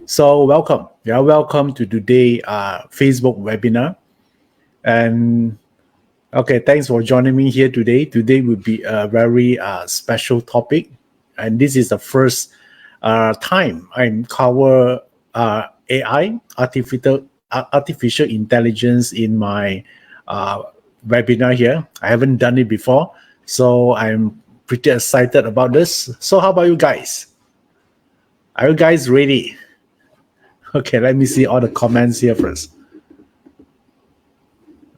So welcome. Yeah, welcome to today Facebook webinar. And okay, thanks for joining me here today. Today will be a very special topic, and this is the first time I cover AI, artificial intelligence in my uh, webinar here. I haven't done it before, so I'm pretty excited about this. So, how about you guys? Are you guys ready? Okay, let me see all the comments here first.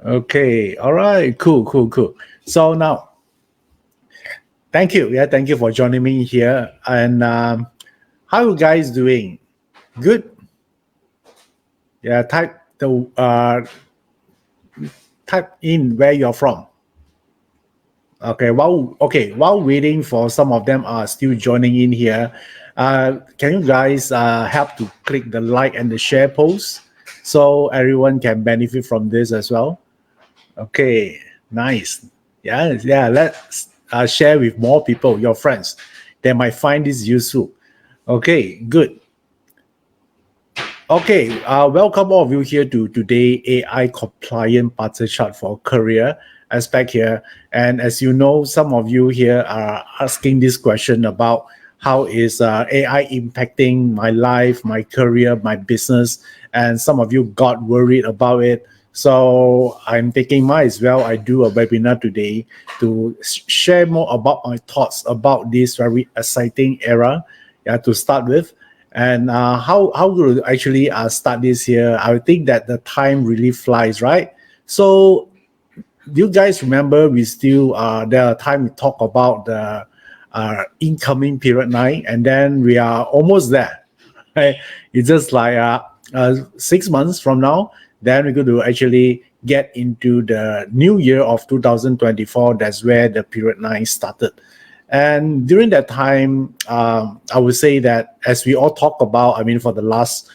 Okay, all right, cool. So now, thank you. Yeah, thank you for joining me here. And how you guys doing? Good. Yeah, type in where you're from. Okay, while waiting for some of them are still joining in here, can you guys help to click the like and the share post so everyone can benefit from this as well? Okay, nice. Yeah. Let's share with more people, your friends. They might find this useful. Okay, good. Okay, welcome all of you here to today AI compliant party chart for career aspect here. And as you know, some of you here are asking this question about how is AI impacting my life, my career, my business, and some of you got worried about it. So I'm taking mine as well. I do a webinar today to share more about my thoughts about this very exciting era. Yeah, to start with. And how to actually start this here? I think that the time really flies, right? So do you guys remember we still there are time we talk about the incoming period 9, and then we are almost there. Right? It's just like 6 months from now, then we're going to actually get into the new year of 2024. That's where the period 9 started. And during that time, I would say that as we all talk about, I mean, for the last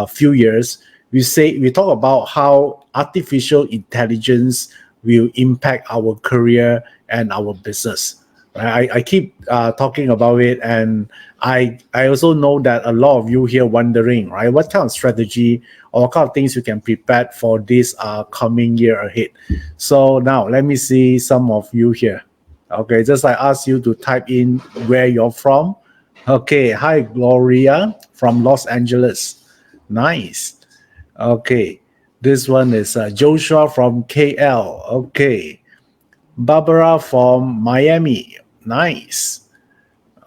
few years, we talk about how artificial intelligence will impact our career and our business. Right? I keep talking about it, and I also know that a lot of you here wondering, right, what kind of strategy or what kind of things you can prepare for this coming year ahead. So now let me see some of you here. Okay, just I ask you to type in where you're from. Okay, hi Gloria from Los Angeles. Nice. Okay, this one is Joshua from KL. Okay, Barbara from Miami. Nice.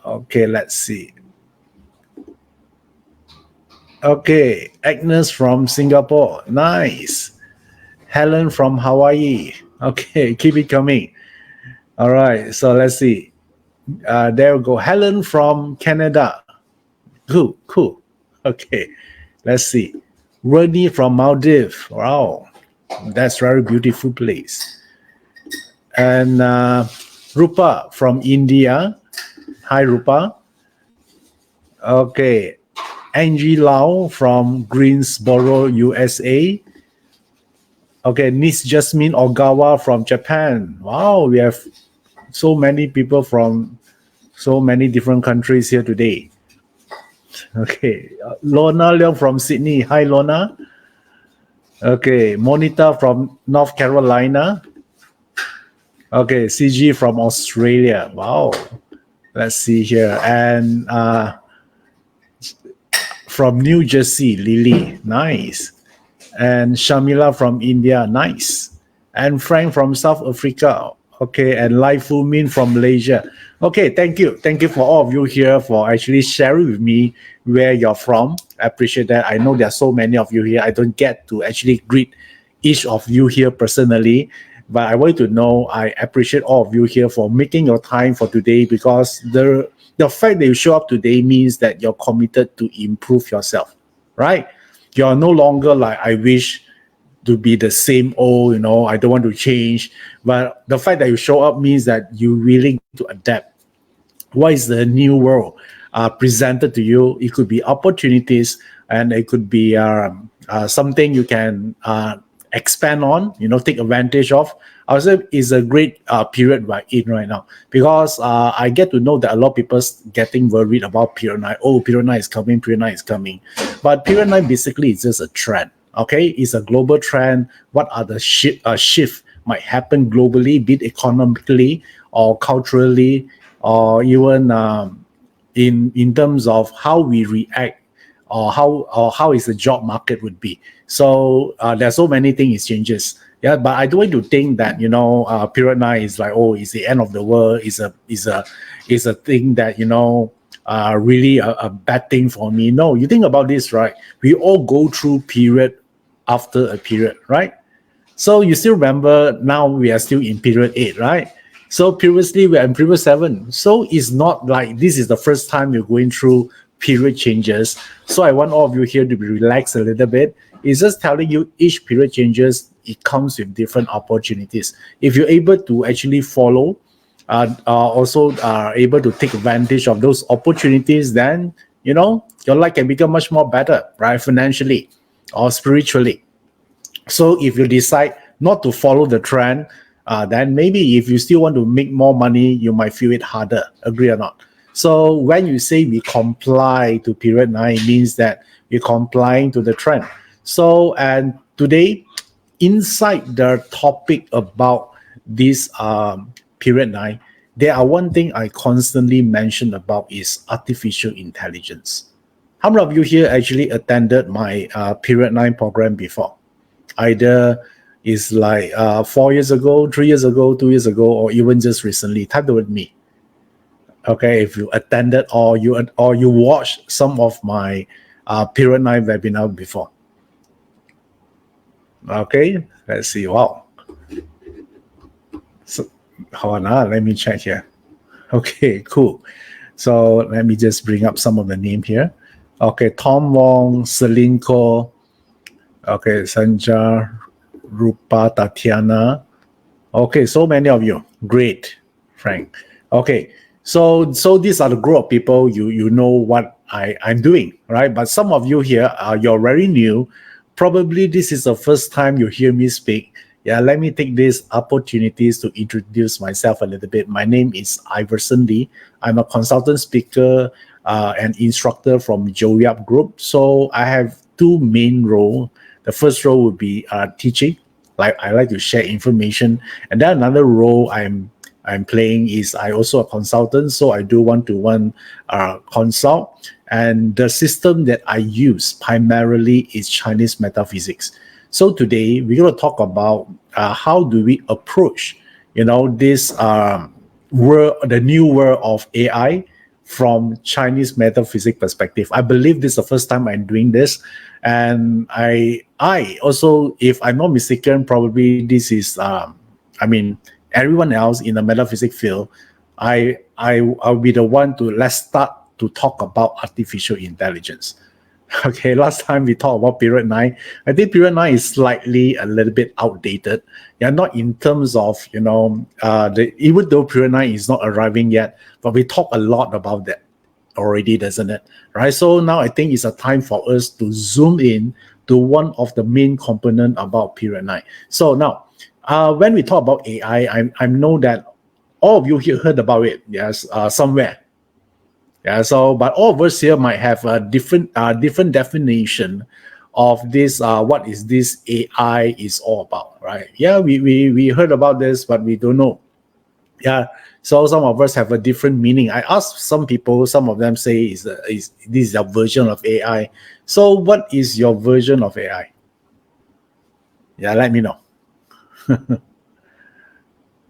Okay, let's see. Okay, Agnes from Singapore. Nice. Helen from Hawaii. Okay, keep it coming. All right, so let's see. There we go. Helen from Canada. Cool. Okay, let's see. Rodney from Maldives. Wow, that's very beautiful place. And Rupa from India. Hi, Rupa. Okay, Angie Lau from Greensboro, USA. Okay, Miss Jasmine Ogawa from Japan. Wow, we have so many people from so many different countries here today. Okay, Lorna Leong from Sydney. Hi, Lorna. Okay, Monita from North Carolina. Okay, CG from Australia. Wow. Let's see here. And from New Jersey, Lily. Nice. And Shamila from India. Nice. And Frank from South Africa. Okay, and Lai Fu Min from Malaysia. Okay, thank you. Thank you for all of you here for actually sharing with me where you're from. I appreciate that. I know there are so many of you here. I don't get to actually greet each of you here personally, but I want you to know I appreciate all of you here for making your time for today, because the fact that you show up today means that you're committed to improve yourself, right? You're no longer like, I wish to be the same old, I don't want to change. But the fact that you show up means that you're willing to adapt. What is the new world presented to you? It could be opportunities, and it could be something you can expand on, take advantage of, I would say is a great period we're in right now, because I get to know that a lot of people getting worried about period 9. Oh, period 9 is coming, period 9 is coming. But period 9 basically is just a trend. Okay, it's a global trend. What are the shift might happen globally, be it economically or culturally, or even in terms of how we react, or how is the job market would be. So there's so many things changes. Yeah, but I don't want to think that period 9 is like, oh, it's the end of the world. Is a thing that really a bad thing for me. No, you think about this, right? We all go through period after a period, right? So you still remember, now we are still in period 8, right? So previously we are in period 7. So it's not like this is the first time you're going through period changes. So I want all of you here to be relaxed a little bit. It's just telling you each period changes, it comes with different opportunities. If you're able to actually follow, also are able to take advantage of those opportunities, then your life can become much more better, right? Financially or spiritually. So if you decide not to follow the trend, then maybe if you still want to make more money, you might feel it harder. Agree or not? So when you say we comply to period 9, it means that we're complying to the trend. So, and today, inside the topic about this period 9, there are one thing I constantly mention about is artificial intelligence. How many of you here actually attended my period 9 program before? Either is like 4 years ago, 3 years ago, 2 years ago, or even just recently. Type it with me. Okay, if you attended or you watched some of my period 9 webinar before. Okay, let's see. Wow. So hold on, let me check here. Okay, cool. So let me just bring up some of the name here. Okay, Tom Wong, Celine Ko, okay, Sanja, Rupa, Tatiana. Okay, so many of you. Great, Frank. Okay, so these are the group of people you know what I'm doing, right? But some of you here, you're very new. Probably this is the first time you hear me speak. Yeah, let me take these opportunities to introduce myself a little bit. My name is Iverson Lee. I'm a consultant speaker and instructor from Joyup Group. So I have two main roles. The first role would be teaching. Like I like to share information, and then another role I'm playing is I also a consultant, so I do one-to-one consult. And the system that I use primarily is Chinese metaphysics. So today we're going to talk about how do we approach, this world, the new world of AI from Chinese metaphysics perspective. I believe this is the first time I'm doing this, and I also, if I'm not mistaken, probably this is everyone else in the metaphysics field. I'll be the one to let's start to talk about artificial intelligence. Okay, last time we talked about period 9. I think period 9 is slightly a little bit outdated. Yeah, not in terms of, even though period 9 is not arriving yet, but we talk a lot about that already, doesn't it? Right? So now I think it's a time for us to zoom in to one of the main component about period 9. So now, when we talk about AI, I know that all of you here heard about it, yes, somewhere. Yeah, so but all of us here might have a different definition of this. What is this AI is all about, right? Yeah, we heard about this, but we don't know. Yeah, so some of us have a different meaning. I asked some people, some of them say is this is a version of AI. So what is your version of AI? Yeah, let me know.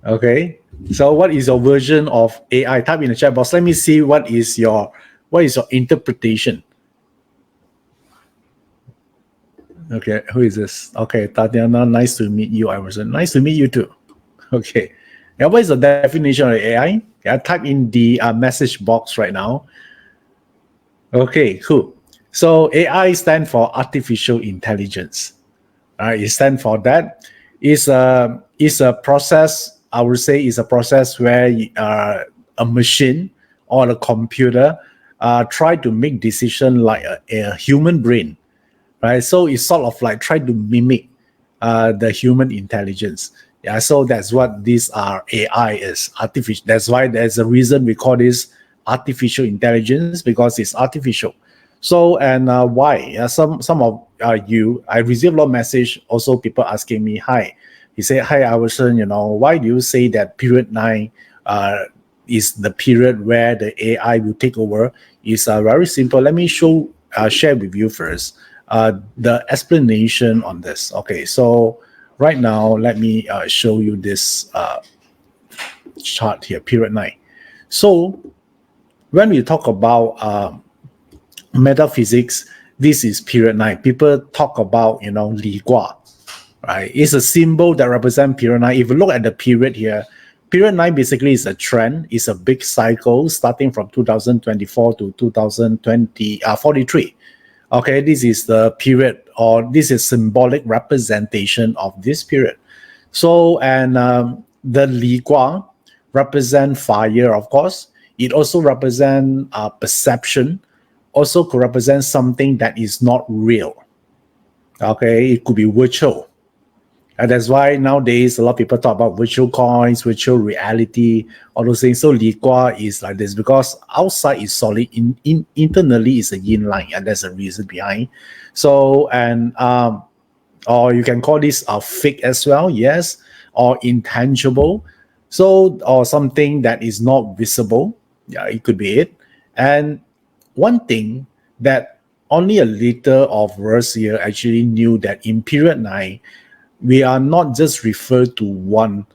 Okay, so what is your version of AI? Type in the chat box. Let me see what is your interpretation. Okay, who is this? Okay, Tatiana, nice to meet you. Iverson, nice to meet you too. Okay, now what is the definition of AI? Yeah, type in the message box right now. Okay, cool. So AI stands for artificial intelligence. It stands for that. It's a process. I would say is a process where a machine or a computer try to make decision like a human brain, right? So it's sort of like try to mimic the human intelligence. Yeah, so that's what this AI is, artificial. That's why there's a reason we call this artificial intelligence, because it's artificial. So, and why? Some of you, I receive a lot of message. Also, people asking me, "Hi," he said, "Hi, Iverson. Why do you say that period 9 is the period where the AI will take over?" It's very simple. Let me share with you first the explanation on this. Okay, so right now, let me show you this chart here, period 9. So when we talk about metaphysics, this is period 9. People talk about, Li Gua, right? It's a symbol that represents period 9. If you look at the period here, period 9 basically is a trend. It's a big cycle starting from 2024 to 2043. Okay, this is the period, or this is symbolic representation of this period. So, and the Li Gua represent fire, of course. It also represent perception, also could represent something that is not real. Okay, it could be virtual. And that's why nowadays a lot of people talk about virtual coins, virtual reality, all those things. So Li Gua is like this because outside is solid, internally is a yin line, and there's a reason behind. So, and or you can call this a fake as well, yes, or intangible. So, or something that is not visible. Yeah, it could be it. And one thing that only a little of us here actually knew, that in period 9, we are not just referred to one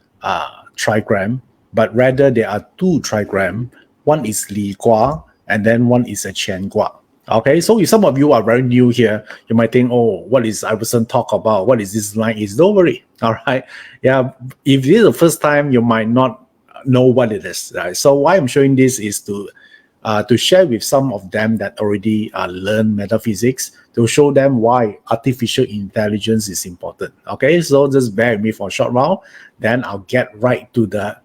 trigram, but rather there are two trigram. One is Li Gua, and then one is a Qian Gua. Okay, so if some of you are very new here, you might think, "Oh, what is Iverson talk about? What is this line?" Is don't worry. All right, yeah. If this is the first time, you might not know what it is. Right? So why I'm showing this is to share with some of them that already learn metaphysics, to show them why artificial intelligence is important. Okay, so just bear with me for a short while, then I'll get right to the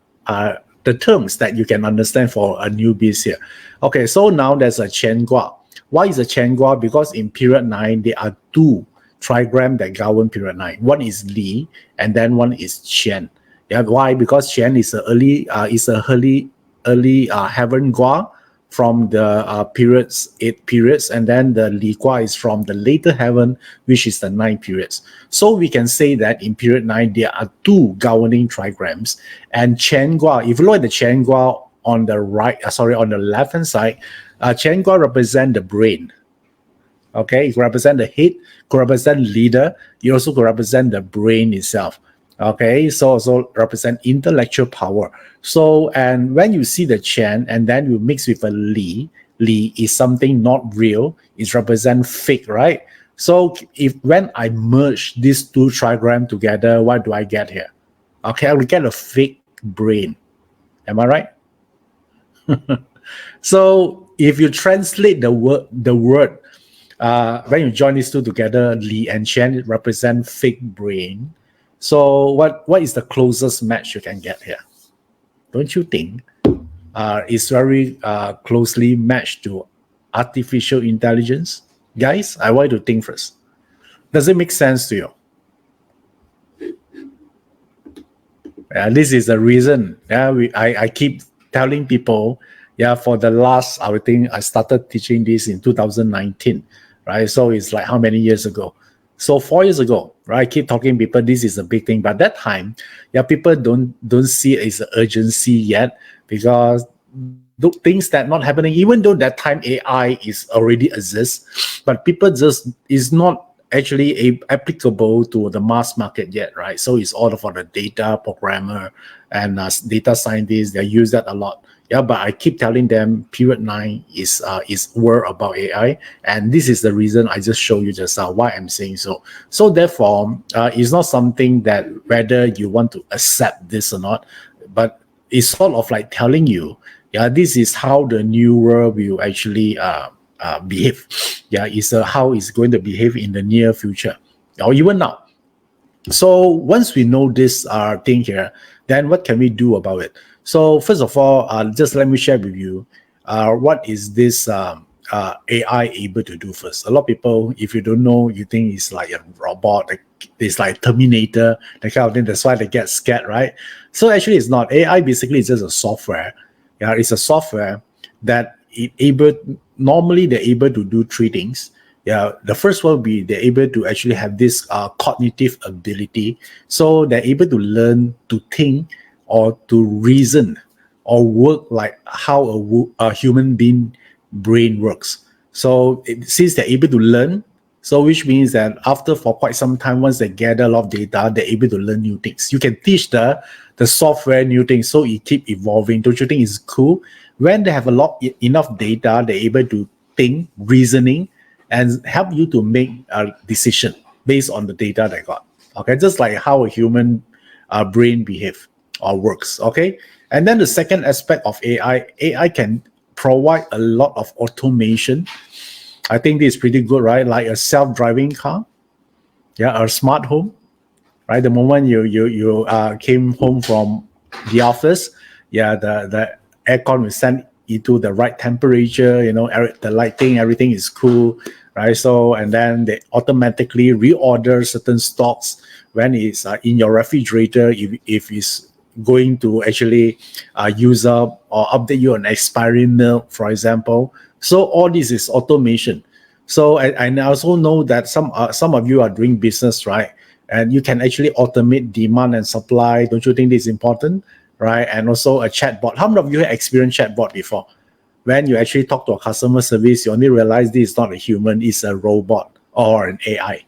terms that you can understand for a newbies here. Okay, so now there's a Qian Gua. Why is a Qian Gua? Because in period 9, there are two trigram that govern period 9. One is Li, and then one is Qian. Yeah, why? Because Qian is early heaven Gua from the periods, 8 periods, and then the Li Gua is from the later heaven, which is the 9 periods. So we can say that in period 9, there are two governing trigrams. And Qian Gua, if you look at the Qian Gua on the on the left-hand side, Qian Gua represent the brain. Okay, it represent the head, could represent leader. It also could represent the brain itself. Okay, so also represent intellectual power. So, and when you see the Qian and then you mix with a Li is something not real. It represent fake, right? So when I merge these two trigram together, what do I get here? Okay, I will get a fake brain. Am I right? So if you translate the word when you join these two together, Li and Qian represent fake brain. So what is the closest match you can get here? Don't you think it's very closely matched to artificial intelligence? Guys, I want you to think first. Does it make sense to you? This is the reason. I keep telling people, for the last, I would think I started teaching this in 2019, right? So it's like how many years ago? So 4 years ago, right? I keep talking to people, this is a big thing. But that time, people don't see it as an urgency yet, because things that not happening, even though that time AI is already exists, but people just is not actually applicable to the mass market yet, right? So it's all for the data programmer and data scientists. They use that a lot. But I keep telling them period 9 is word about AI, and this is the reason I just show you just why I'm saying so. So therefore, it's not something that whether you want to accept this or not, but it's sort of like telling you, this is how the new world will actually behave. It's how it's going to behave in the near future or even now. So once we know this thing here, then what can we do about it? So first of all, just let me share with you what is this AI able to do first? A lot of people, if you don't know, you think it's like a robot, like it's like Terminator, that kind of thing. That's why they get scared, right? So actually, it's not. AI basically is just a software. Yeah, it's a software that normally they're able to do three things. Yeah, the first one will be they're able to actually have this cognitive ability. So they're able to learn to think or to reason or work like how a human being brain works. So since they're able to learn, so which means that after for quite some time, once they gather a lot of data, they're able to learn new things. You can teach the software new things, so it keep evolving. Don't you think it's cool? When they have enough data, they're able to think, reasoning, and help you to make a decision based on the data they got. Okay, just like how a human brain behave or works. Okay, and then the second aspect of AI can provide a lot of automation. I think this is pretty good, right? Like a self-driving car, yeah, a smart home, right? The moment you came home from the office, yeah, the aircon will send into the right temperature. The lighting, everything is cool, right? So and then they automatically reorder certain stocks when it's in your refrigerator. If it's going to actually use up or update you on expiry milk, for example. So all this is automation. So I also know that some of you are doing business, right? And you can actually automate demand and supply. Don't you think this is important, right? And also a chatbot. How many of you have experienced chatbot before? When you actually talk to a customer service, you only realize this is not a human, it's a robot or an AI.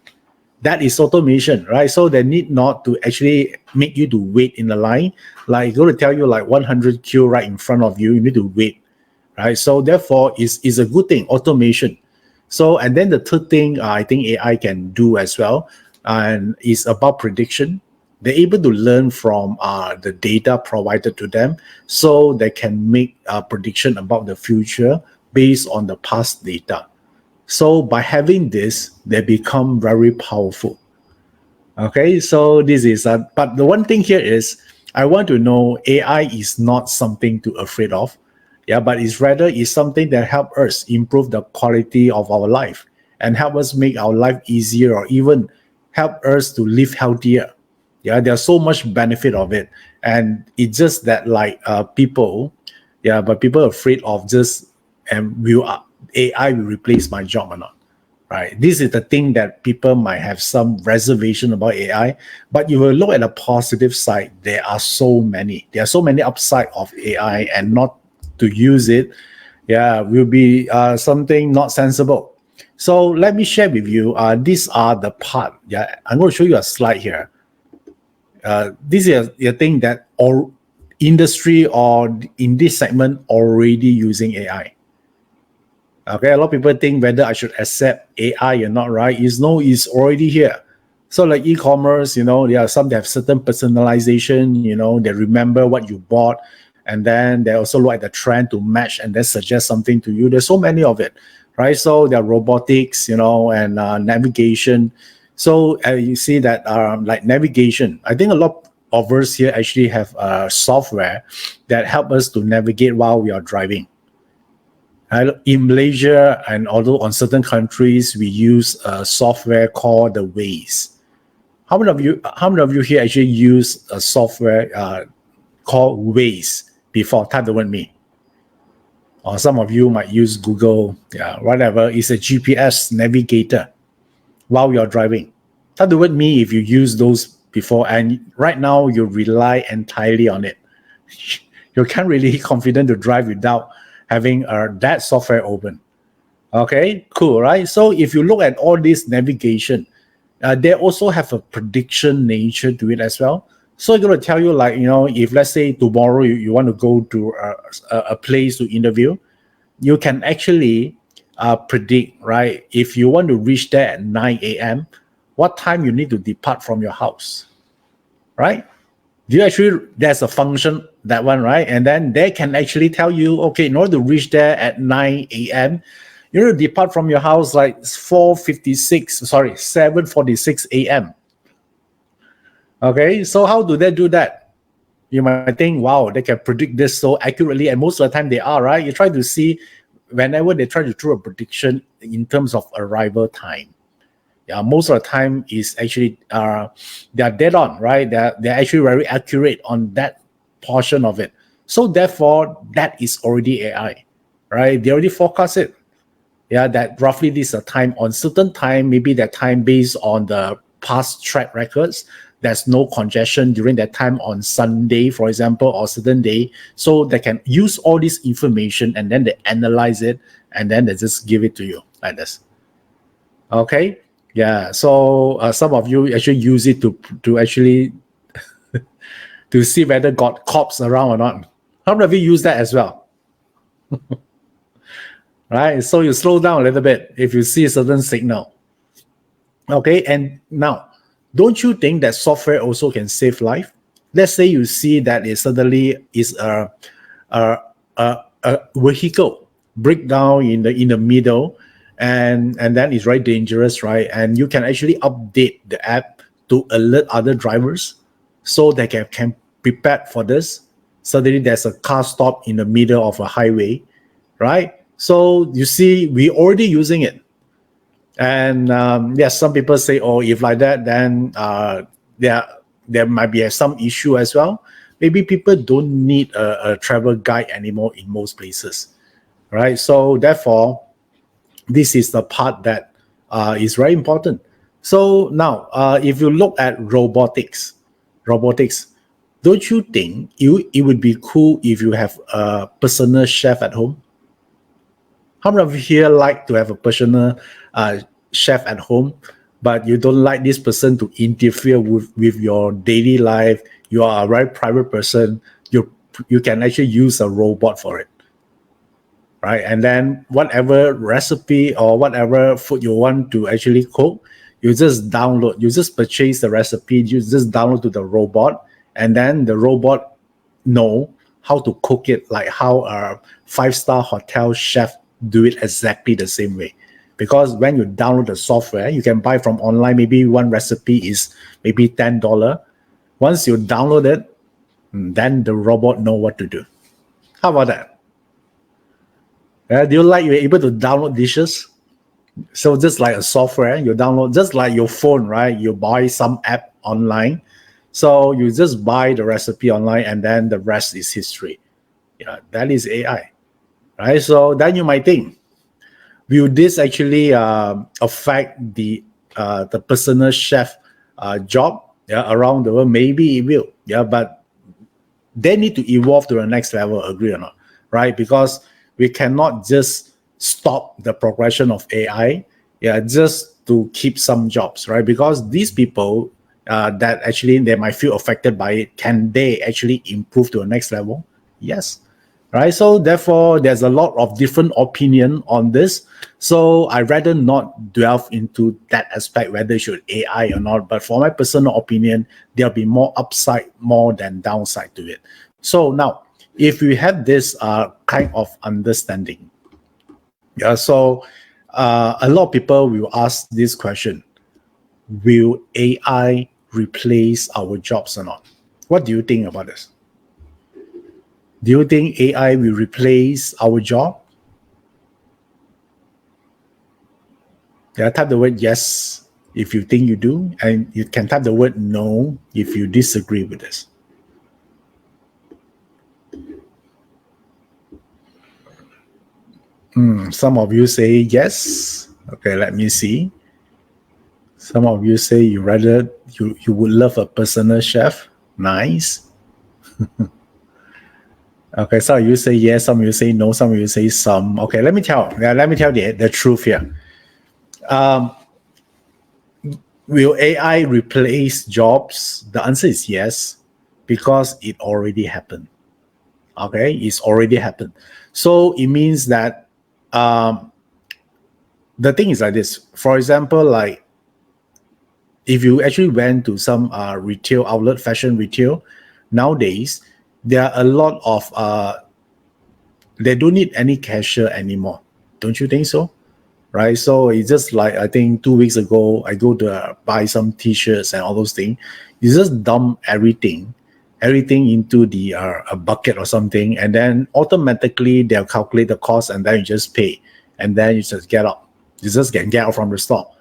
That is automation, right? So they need not to actually make you to wait in the line. Like going to tell you like 100 queue right in front of you, you need to wait, right? So therefore, is a good thing, automation. So and then the third thing I think AI can do as well, and is about prediction. They're able to learn from the data provided to them, so they can make a prediction about the future based on the past data. So by having this, they become very powerful. Okay, so this is but the one thing here is I want to know AI is not something to afraid of, yeah, but it's rather is something that help us improve the quality of our life and help us make our life easier or even help us to live healthier. Yeah, there's so much benefit of it, and it's just that like people, yeah, but people are afraid of just and will AI will replace my job or not, right? This is the thing that people might have some reservation about AI, but you will look at the positive side. There are so many upside of AI, and not to use it, yeah, will be something not sensible. So let me share with you. These are the part. Yeah, I'm going to show you a slide here. This is a thing that all industry or in this segment already using AI. Okay, a lot of people think whether I should accept AI or not, right? It's already here. So like e-commerce, there are some that have certain personalization, they remember what you bought, and then they also look at the trend to match and then suggest something to you. There's so many of it, right? So there are robotics, and navigation. So you see that like navigation, I think a lot of us here actually have software that help us to navigate while we are driving. In Malaysia, and although on certain countries, we use a software called the Waze. How many of you here actually use a software called Waze before? Type the word me. Or some of you might use Google, yeah, whatever. It's a GPS navigator while you're driving. Type the word me if you use those before, and right now you rely entirely on it. You can't really confident to drive without having that software open. Okay, cool, right? So if you look at all this navigation, they also have a prediction nature to it as well. So I'm going to tell you, like, if let's say tomorrow you want to go to a place to interview, you can actually predict, right? If you want to reach there at 9 a.m., what time you need to depart from your house, right? There's a function, that one, right? And then they can actually tell you, okay, in order to reach there at 9 a.m., you need to depart from your house like 7:46 a.m. Okay, so how do they do that? You might think, wow, they can predict this so accurately, and most of the time they are, right? You try to see whenever they try to throw a prediction in terms of arrival time, yeah, most of the time is actually they are dead on, right? They're actually very accurate on that portion of it. So therefore, that is already AI, right? They already forecast it. Yeah, that roughly this is a time on certain time, maybe that time based on the past track records. There's no congestion during that time on Sunday, for example, or certain day. So they can use all this information and then they analyze it and then they just give it to you like this. Okay. Yeah. So some of you actually use it to actually to see whether got cops around or not. How many of you use that as well? Right. So you slow down a little bit if you see a certain signal. Okay. And now, don't you think that software also can save life? Let's say you see that it suddenly is a vehicle breakdown in the middle, and then it's very dangerous, right? And you can actually update the app to alert other drivers so they can prepare for this. Suddenly there's a car stop in the middle of a highway, right? So you see, we're already using it. And yes, some people say, oh, if like that, then there might be some issue as well. Maybe people don't need a travel guide anymore in most places, right? So therefore, this is the part that is very important. So now, if you look at robotics, don't you think it would be cool if you have a personal chef at home? How many of you here like to have a personal chef at home, but you don't like this person to interfere with your daily life? You are a very private person. You can actually use a robot for it, right? And then whatever recipe or whatever food you want to actually cook, you just purchase the recipe, you just download to the robot, and then the robot know how to cook it, like how a 5-star hotel chef do it exactly the same way. Because when you download the software, you can buy from online, maybe one recipe is maybe $10. Once you download it, then the robot know what to do. How about that? Do you like you're able to download dishes? So just like a software, you download, just like your phone, right? You buy some app online. So you just buy the recipe online and then the rest is history. Yeah, that is AI, right? So then you might think, will this actually affect the personal chef job around the world? Maybe it will, but they need to evolve to the next level, agree or not, right? Because we cannot just stop the progression of AI, just to keep some jobs, right? Because these people that actually they might feel affected by it, can they actually improve to the next level? Yes. Right. So therefore, there's a lot of different opinion on this. So I rather not delve into that aspect, whether it should AI or not. But for my personal opinion, there'll be more upside more than downside to it. So now, if we have this kind of understanding, so a lot of people will ask this question: will AI replace our jobs or not? What do you think about this? Do you think AI will replace our job? Type the word yes if you think you do, and you can type the word no if you disagree with this. Some of you say yes. Okay, let me see. Some of you say you would love a personal chef. Nice. Okay, some of you say yes, some of you say no, some of you say some. Okay, let me tell the truth here. Will AI replace jobs? The answer is yes, because it already happened. Okay, it's already happened. So it means that the thing is like this. For example, like if you actually went to some retail outlet, fashion retail, nowadays there are a lot of they don't need any cashier anymore. Don't you think so? Right? So it's just like, I think 2 weeks ago, I go to buy some t-shirts and all those things. You just dump everything everything into the a bucket or something, and then automatically they'll calculate the cost, and then you just pay, and then you just get out. You just get out from the store.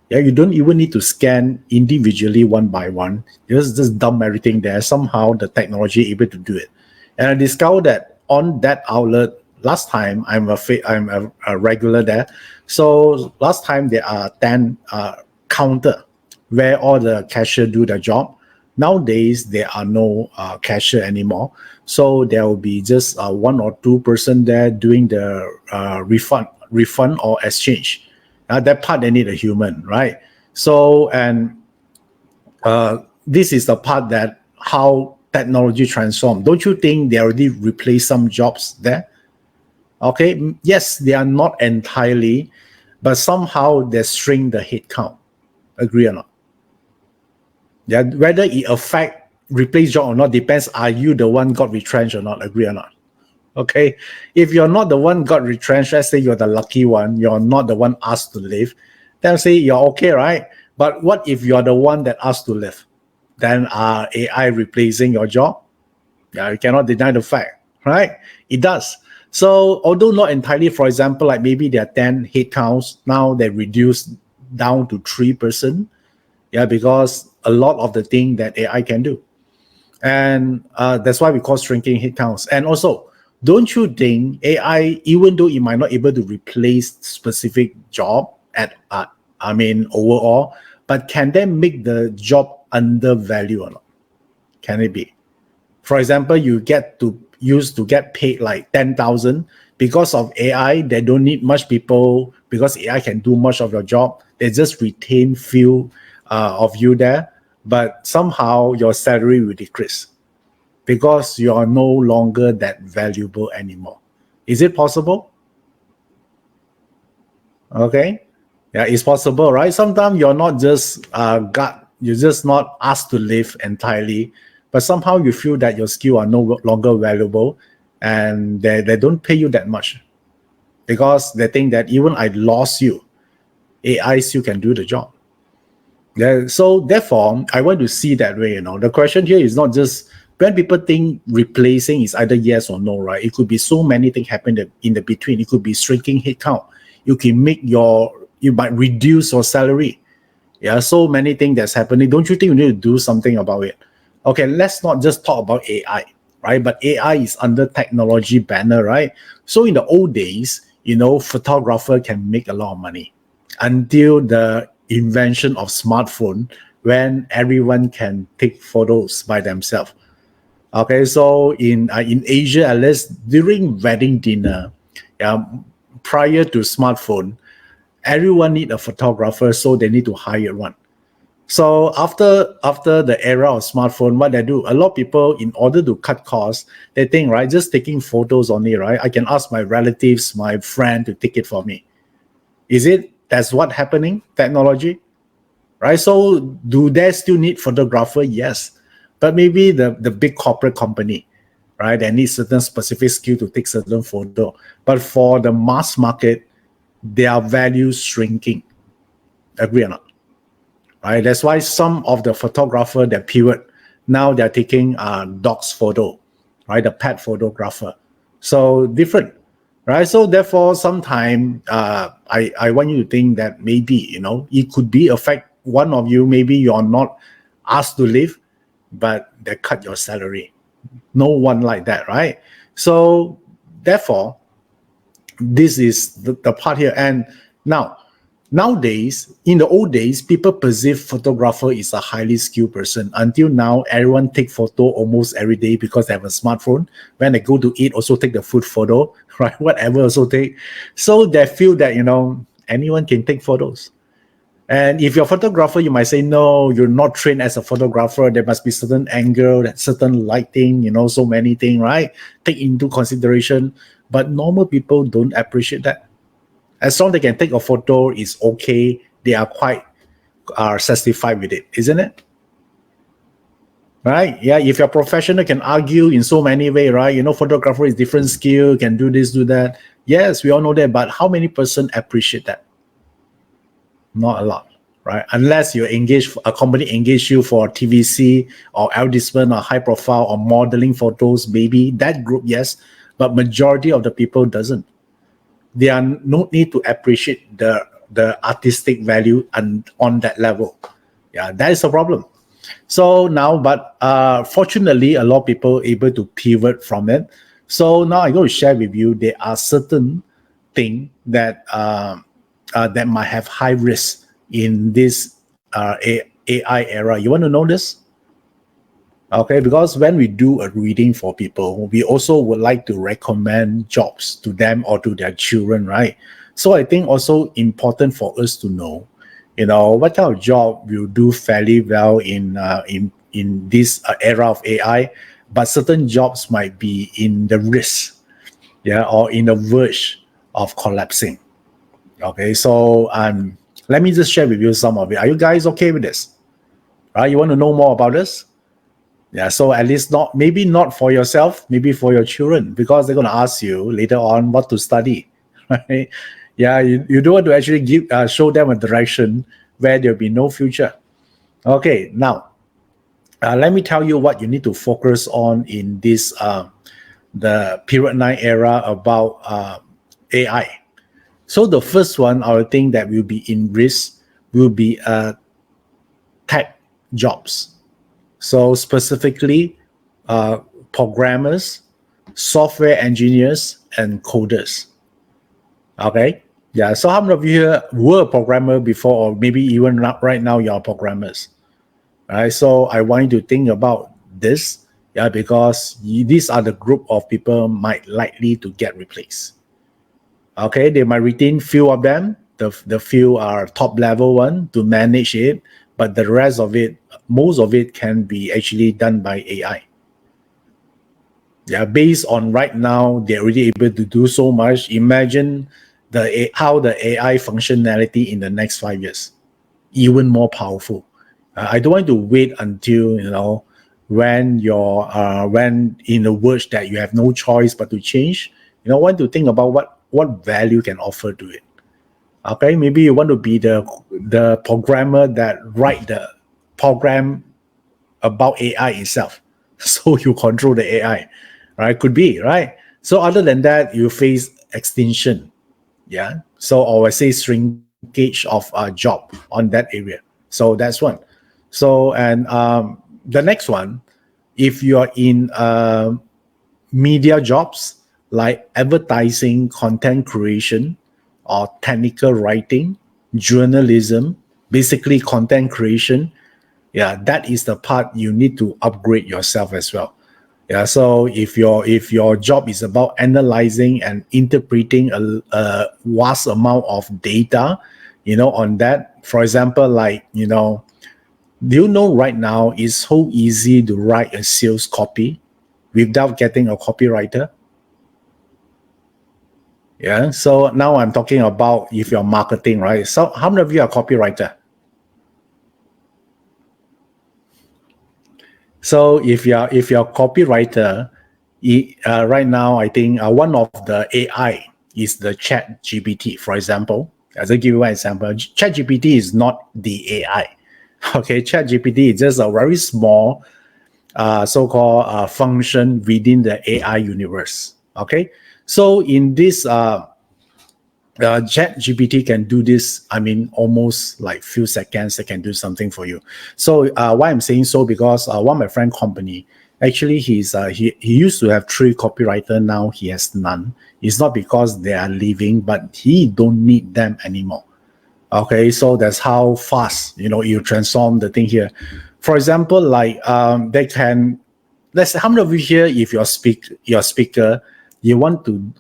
Yeah, you don't even need to scan individually one by one. You just dump everything there. Somehow the technology able to do it. And I discovered that on that outlet last time, I'm a regular there. So last time there are 10 counter where all the cashier do their job. Nowadays there are no cashier anymore. So there will be just one or two person there doing the refund or exchange. That part they need a human, right? So, and this is the part that how technology transform. Don't you think they already replaced some jobs there? Okay, yes, they are not entirely, but somehow they shrink the headcount. Agree or not? Yeah, whether it affect replace job or not depends. Are you the one got retrenched or not? Agree or not? Okay, if you're not the one got retrenched, let's say you're the lucky one, you're not the one asked to leave, then say you're okay, right? But what if you're the one that asked to leave? Then are AI replacing your job? Yeah, you cannot deny the fact, right? It does. So although not entirely, for example, like maybe there are 10 headcounts, now they reduced down to 3%. Yeah, because a lot of the thing that AI can do. And that's why we call shrinking headcounts. And also, don't you think AI, even though it might not able to replace specific job at overall, but can they make the job undervalued or not? Can it be? For example, you used to get paid like 10,000 because of AI. They don't need much people because AI can do much of your job. They just retain few of you there, but somehow your salary will decrease because you are no longer that valuable anymore. Is it possible? Okay. Yeah, it's possible, right? Sometimes you're not just you're just not asked to live entirely, but somehow you feel that your skill are no longer valuable and they don't pay you that much because they think that even I lost you, AI still can do the job. Yeah, so therefore, I want to see that way. The question here is not just when people think replacing is either yes or no, right? It could be so many things happen in the between. It could be shrinking headcount. You might reduce your salary. Yeah, so many things that's happening. Don't you think you need to do something about it? Okay, let's not just talk about AI, right? But AI is under technology banner, right? So in the old days, photographer can make a lot of money until the invention of smartphone when everyone can take photos by themselves. Okay, so in Asia, at least during wedding dinner, prior to smartphone, everyone need a photographer, so they need to hire one. So after the era of smartphone, what they do, a lot of people, in order to cut costs, they think, right, just taking photos only, right? I can ask my relatives, my friend to take it for me. That's what happening, technology? Right? So do they still need photographer? Yes. But maybe the big corporate company, right? They need certain specific skill to take certain photo. But for the mass market, their value shrinking. Agree or not? Right? That's why some of the photographer that pivot, now they're taking dogs photo, right? The pet photographer. So different, right? So therefore, sometime I want you to think that maybe, it could be affect one of you. Maybe you're not asked to leave, but they cut your salary. No one like that, right? So therefore, this is the part here. And nowadays, in the old days, people perceive photographer is a highly skilled person. Until now, everyone take photo almost every day because they have a smartphone. When they go to eat, also take the food photo, right? Whatever also take. So they feel that, anyone can take photos. And if you're a photographer, you might say, no, you're not trained as a photographer. There must be certain angle, certain lighting, so many things, right? Take into consideration. But normal people don't appreciate that. As long as they can take a photo, it's okay. They are quite satisfied with it, isn't it? Right? Yeah, if you're professional, can argue in so many ways, right? Photographer is different skill, can do this, do that. Yes, we all know that. But how many person appreciate that? Not a lot. right? Unless you engage, a company engage you for TVC or advertisement or high profile or modeling photos, maybe that group, yes, but majority of the people doesn't. They are no need to appreciate the artistic value and on that level. Yeah, that is a problem. So now, but fortunately, a lot of people able to pivot from it. So now I'm going to share with you, there are certain things that that might have high risk in this AI era. You want to know this? Okay, because when we do a reading for people, we also would like to recommend jobs to them or to their children, right? So I think also important for us to know, what kind of job will do fairly well in this era of AI, but certain jobs might be in the risk, yeah, or in the verge of collapsing. Okay, so let me just share with you some of it. Are you guys okay with this? Right? You want to know more about this? Yeah, so at least maybe not for yourself, maybe for your children, because they're going to ask you later on what to study, right? Yeah, you don't want to actually show them a direction where there'll be no future. Okay, now let me tell you what you need to focus on in this the period 9 era about AI. So the first one, I think that will be in risk will be tech jobs. So specifically, programmers, software engineers, and coders. Okay, yeah. So how many of you here were a programmer before, or maybe even right now you're programmers? Right. So I want you to think about this, yeah, because these are the group of people might likely to get replaced. Okay, they might retain few of them. The few are top level one to manage it, but the rest of it, most of it can be actually done by AI. Yeah, based on right now, they're already able to do so much. Imagine how the AI functionality in the next 5 years, even more powerful. I don't want to wait until when when in the verge that you have no choice but to change. Want to think about what value can offer to it. Okay, maybe you want to be the programmer that write the program about AI itself, so you control the AI, right? Could be, right? So other than that, you face extinction, yeah. So or I say shrinkage of a job on that area. So that's one. So and the next one, if you are in media jobs like advertising, content creation, or technical writing, journalism, basically content creation, yeah, that is the part you need to upgrade yourself as well. Yeah, so if your job is about analyzing and interpreting a vast amount of data, on that, for example, like do you know right now it's so easy to write a sales copy without getting a copywriter? Yeah, so now I'm talking about if you're marketing, right? So how many of you are copywriter? So if you're copywriter, right now I think one of the AI is the Chat GPT, for example. As I give you one example, Chat GPT is not the AI. Okay, Chat GPT is just a very small so-called function within the AI universe. Okay, so in this Chat GPT can do this. I mean, almost like few seconds, they can do something for you. So why I'm saying so, because one of my friend company, actually he used to have 3 copywriter, now he has none. It's not because they are leaving, but he don't need them anymore. Okay, so that's how fast you transform the thing here. For example, like they can, let's say, how many of you here, if you're speaker, you want to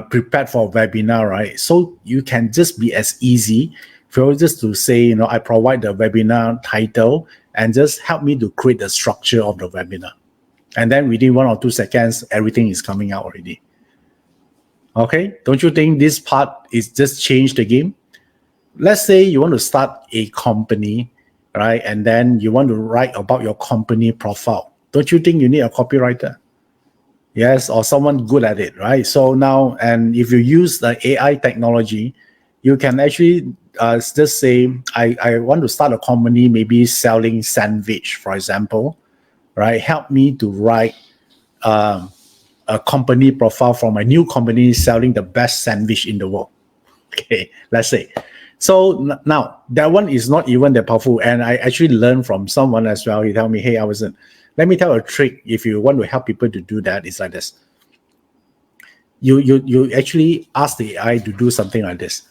prepared for a webinar, right? So you can just be as easy for just to say, I provide the webinar title and just help me to create the structure of the webinar. And then within 1 or 2 seconds, everything is coming out already. Okay, don't you think this part is just changed the game? Let's say you want to start a company, right? And then you want to write about your company profile. Don't you think you need a copywriter? Yes, or someone good at it, right? So now, and if you use the AI technology, you can actually just say I want to start a company, maybe selling sandwich, for example, right? Help me to write a company profile for my new company selling the best sandwich in the world. Okay, let's say. So now that one is not even that powerful, and I actually learned from someone as well. He told me, "Hey, Iverson, let me tell a trick. If you want to help people to do that, it's like this. You actually ask the AI to do something like this.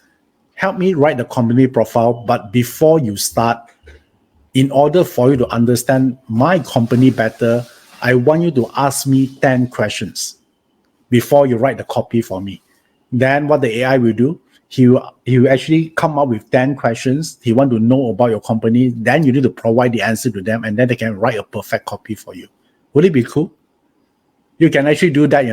Help me write the company profile, but before you start, in order for you to understand my company better, I want you to ask me 10 questions before you write the copy for me." Then what the AI will do, he will actually come up with 10 questions. He want to know about your company. Then you need to provide the answer to them, and then they can write a perfect copy for you. Would it be cool? You can actually do that,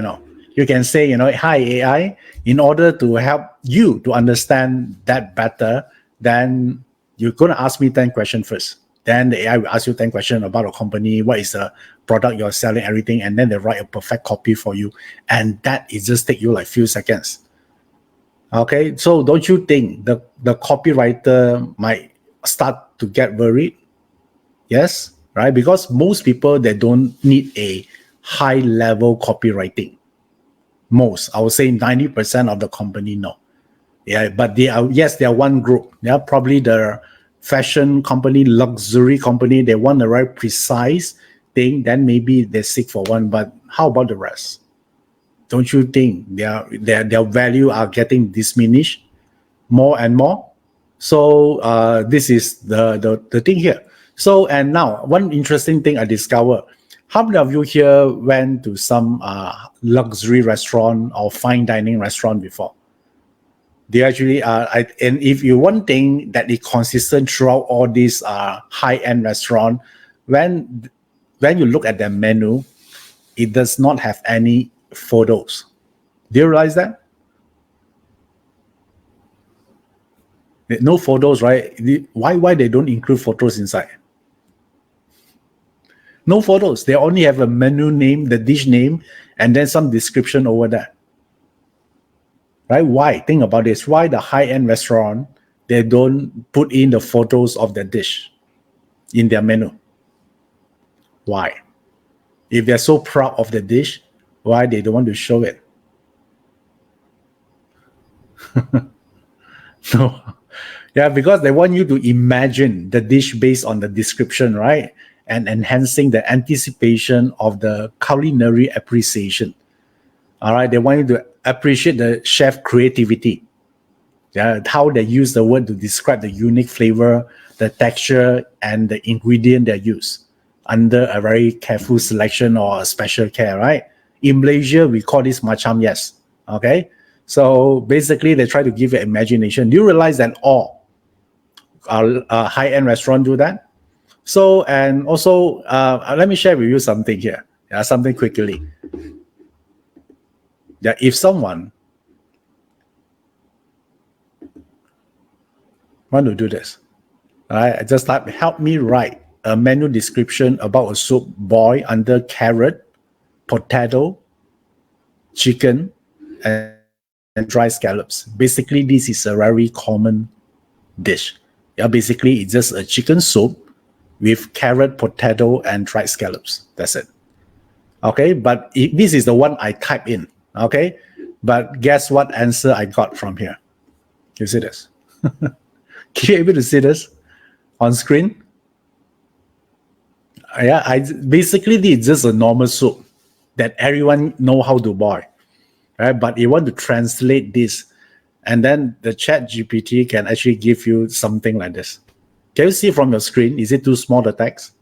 You can say, "Hi, AI, in order to help you to understand that better, then you're going to ask me 10 questions first. Then the AI will ask you 10 questions about the company, what is the product you're selling, everything, and then they write a perfect copy for you. And that it just take you like few seconds." Okay, so don't you think the copywriter might start to get worried? Yes, right? Because most people, they don't need a high level copywriting. Most, I would say 90% of the company, no. Yeah, but they are one group. They are probably the fashion company, luxury company. They want a very precise thing. Then maybe they seek for one. But how about the rest? Don't you think their value are getting diminished more and more? So this is the thing here. So, and now one interesting thing I discovered. How many of you here went to some luxury restaurant or fine dining restaurant before? They actually and if you one thing that is consistent throughout all these high-end restaurant, when you look at their menu, it does not have any photos. Do you realize that? No photos, right? Why they don't include photos inside? No photos. They only have a menu name, the dish name, and then some description over that. Right? Why? Think about this. Why the high-end restaurant, they don't put in the photos of the dish in their menu? Why? If they're so proud of the dish, why they don't want to show it? No. Yeah, because they want you to imagine the dish based on the description, right? And enhancing the anticipation of the culinary appreciation. All right, they want you to appreciate the chef creativity. Yeah, how they use the word to describe the unique flavor, the texture, and the ingredient they use under a very careful selection or a special care, right? In Malaysia, we call this macam yes. Okay, so basically they try to give you imagination. Do you realize that all high-end restaurants do that? So, and also, let me share with you something here. Yeah, something quickly. Yeah, if someone want to do this, all right, just type, help me write a menu description about a soup boiled under carrot, potato, chicken, and dry scallops. Basically, this is a very common dish. Yeah, basically, it's just a chicken soup with carrot, potato, and dried scallops. That's it. Okay, but this is the one I type in. Okay, but guess what answer I got from here? You see this? Can you able to see this on screen? Yeah, basically it's just a normal soup that everyone know how to boil, right? But you want to translate this, and then the Chat GPT can actually give you something like this. Can you see from your screen? Is it too small, the text?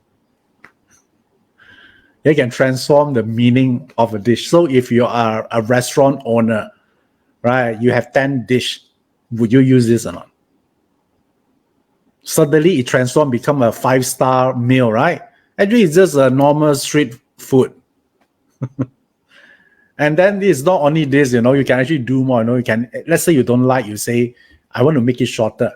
You can transform the meaning of a dish. So if you are a restaurant owner, right, you have 10 dish, would you use this or not? Suddenly it transforms, become a 5-star meal, right? Actually, it's just a normal street food. And then it's not only this, you can actually do more. You can, let's say you don't like, you say, I want to make it shorter,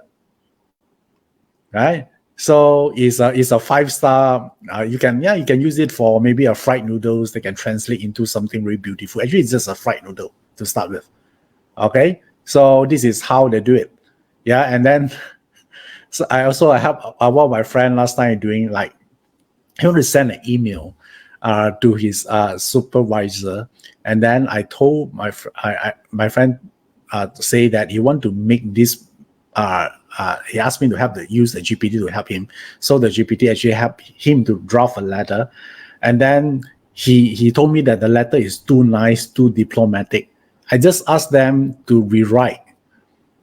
right? So it's a 5-star. You can use it for maybe a fried noodles. They can translate into something very beautiful. Actually, it's just a fried noodle to start with. Okay, so this is how they do it. Yeah, and then so I have one of my friend last time doing like he want to send an email to his supervisor, and then I told my friend to say that he want to make this. He asked me to use the GPT to help him, so the GPT actually helped him to draft a letter, and then he told me that the letter is too nice, too diplomatic. I just asked them to rewrite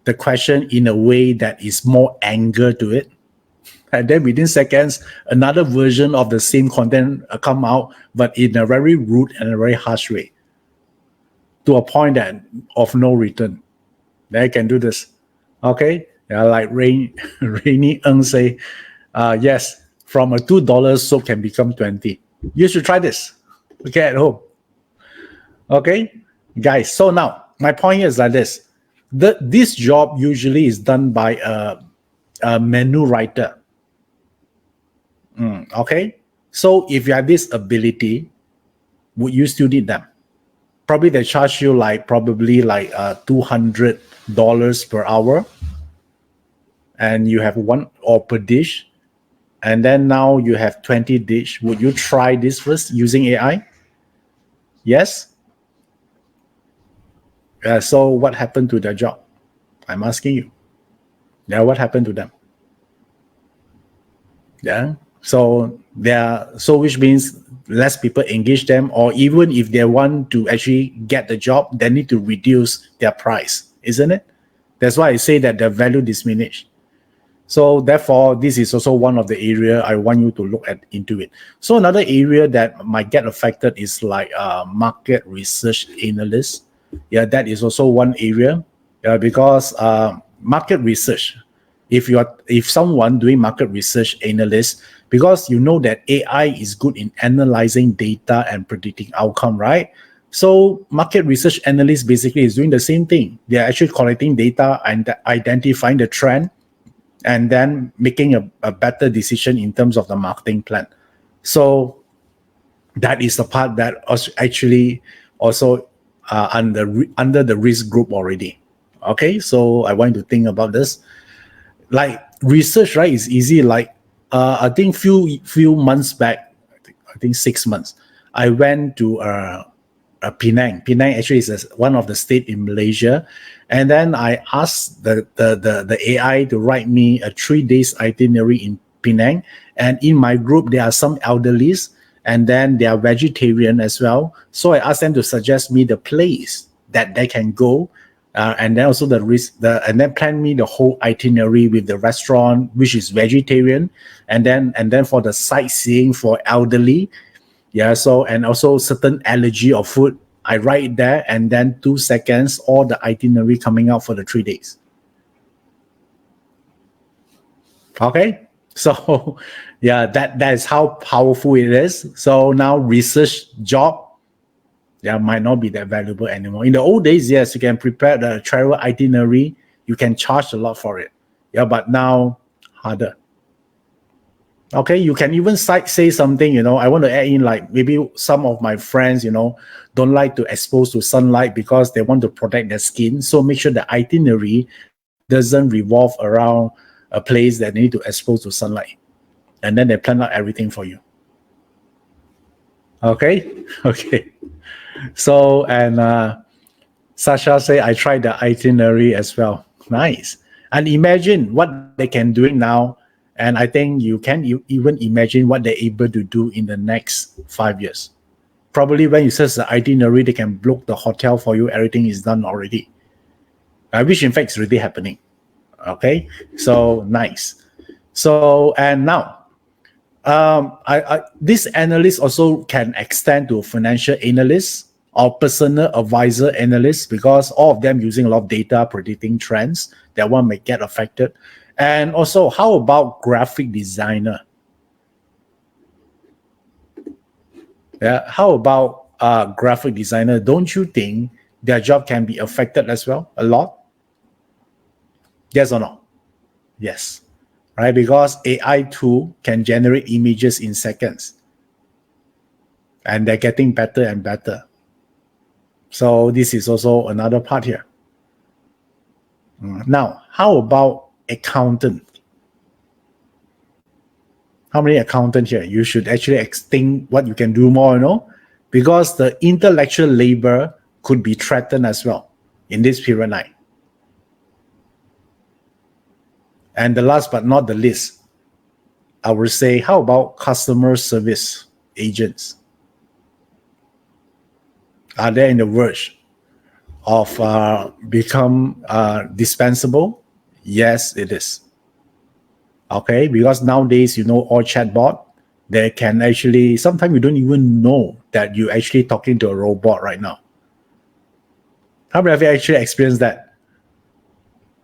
the question in a way that is more anger to it, and then within seconds another version of the same content come out, but in a very rude and a very harsh way, to a point that of no return. They can do this. Okay, yeah, like Rainy Ng say, yes, from a $2 soap can become 20. You should try this. Okay, at home. Okay, guys. So now my point is like this: this job usually is done by a menu writer. Okay, so if you have this ability, would you still need them? Probably they charge you like $200 per hour, and you have one or per dish, and then now you have 20 dish. Would you try this first using AI? Yes. So what happened to their job? I'm asking you. Yeah, what happened to them? Yeah. So which means less people engage them, or even if they want to actually get the job, they need to reduce their price, isn't it? That's why I say that the value diminished. So therefore, this is also one of the area I want you to look at into it. So another area that might get affected is like market research analyst. Yeah, that is also one area. Because market research, if someone doing market research analyst, because you know that AI is good in analyzing data and predicting outcome, right? So market research analyst basically is doing the same thing. They're actually collecting data and identifying the trend, and then making a better decision in terms of the marketing plan. So that is the part that actually also under the risk group already. Okay, so I want to think about this. Like research, right, is easy. Like I think few months back, I think 6 months, I went to Penang. Penang actually is one of the state in Malaysia, and then I asked the AI to write me a 3 days itinerary in Penang. And in my group, there are some elderlies, and then they are vegetarian as well. So I asked them to suggest me the place that they can go, and then also and then plan me the whole itinerary with the restaurant which is vegetarian, and then for the sightseeing for elderly. Yeah, so and also certain allergy of food, I write it there, and then 2 seconds, all the itinerary coming out for the 3 days. Okay, so yeah, that is how powerful it is. So now research job, yeah, might not be that valuable anymore. In the old days, yes, you can prepare the travel itinerary, you can charge a lot for it. Yeah, but now harder. Okay, you can even say something, I want to add in like maybe some of my friends, don't like to expose to sunlight because they want to protect their skin. So make sure the itinerary doesn't revolve around a place that they need to expose to sunlight. And then they plan out everything for you. Okay, okay. So, and Sasha say, I tried the itinerary as well. Nice. And imagine what they can do now. And I think you can even imagine what they're able to do in the next 5 years. Probably when you search the itinerary, they can book the hotel for you. Everything is done already. Which in fact is really happening. Okay, so nice. So, and now, this analyst also can extend to financial analyst or personal advisor analyst, because all of them using a lot of data predicting trends that one may get affected. And also, how about graphic designer? Yeah, how about graphic designer? Don't you think their job can be affected as well a lot? Yes or no? Yes, right? Because AI tool can generate images in seconds, and they're getting better and better. So this is also another part here. Now, how about accountant? How many accountant here? You should actually think what you can do more, because the intellectual labor could be threatened as well in this period 9. And the last but not the least, I would say, how about customer service agents? Are they in the verge of become dispensable? Yes, it is. Okay, because nowadays, all chatbot, they can actually, sometimes you don't even know that you're actually talking to a robot right now. How many of you actually experienced that?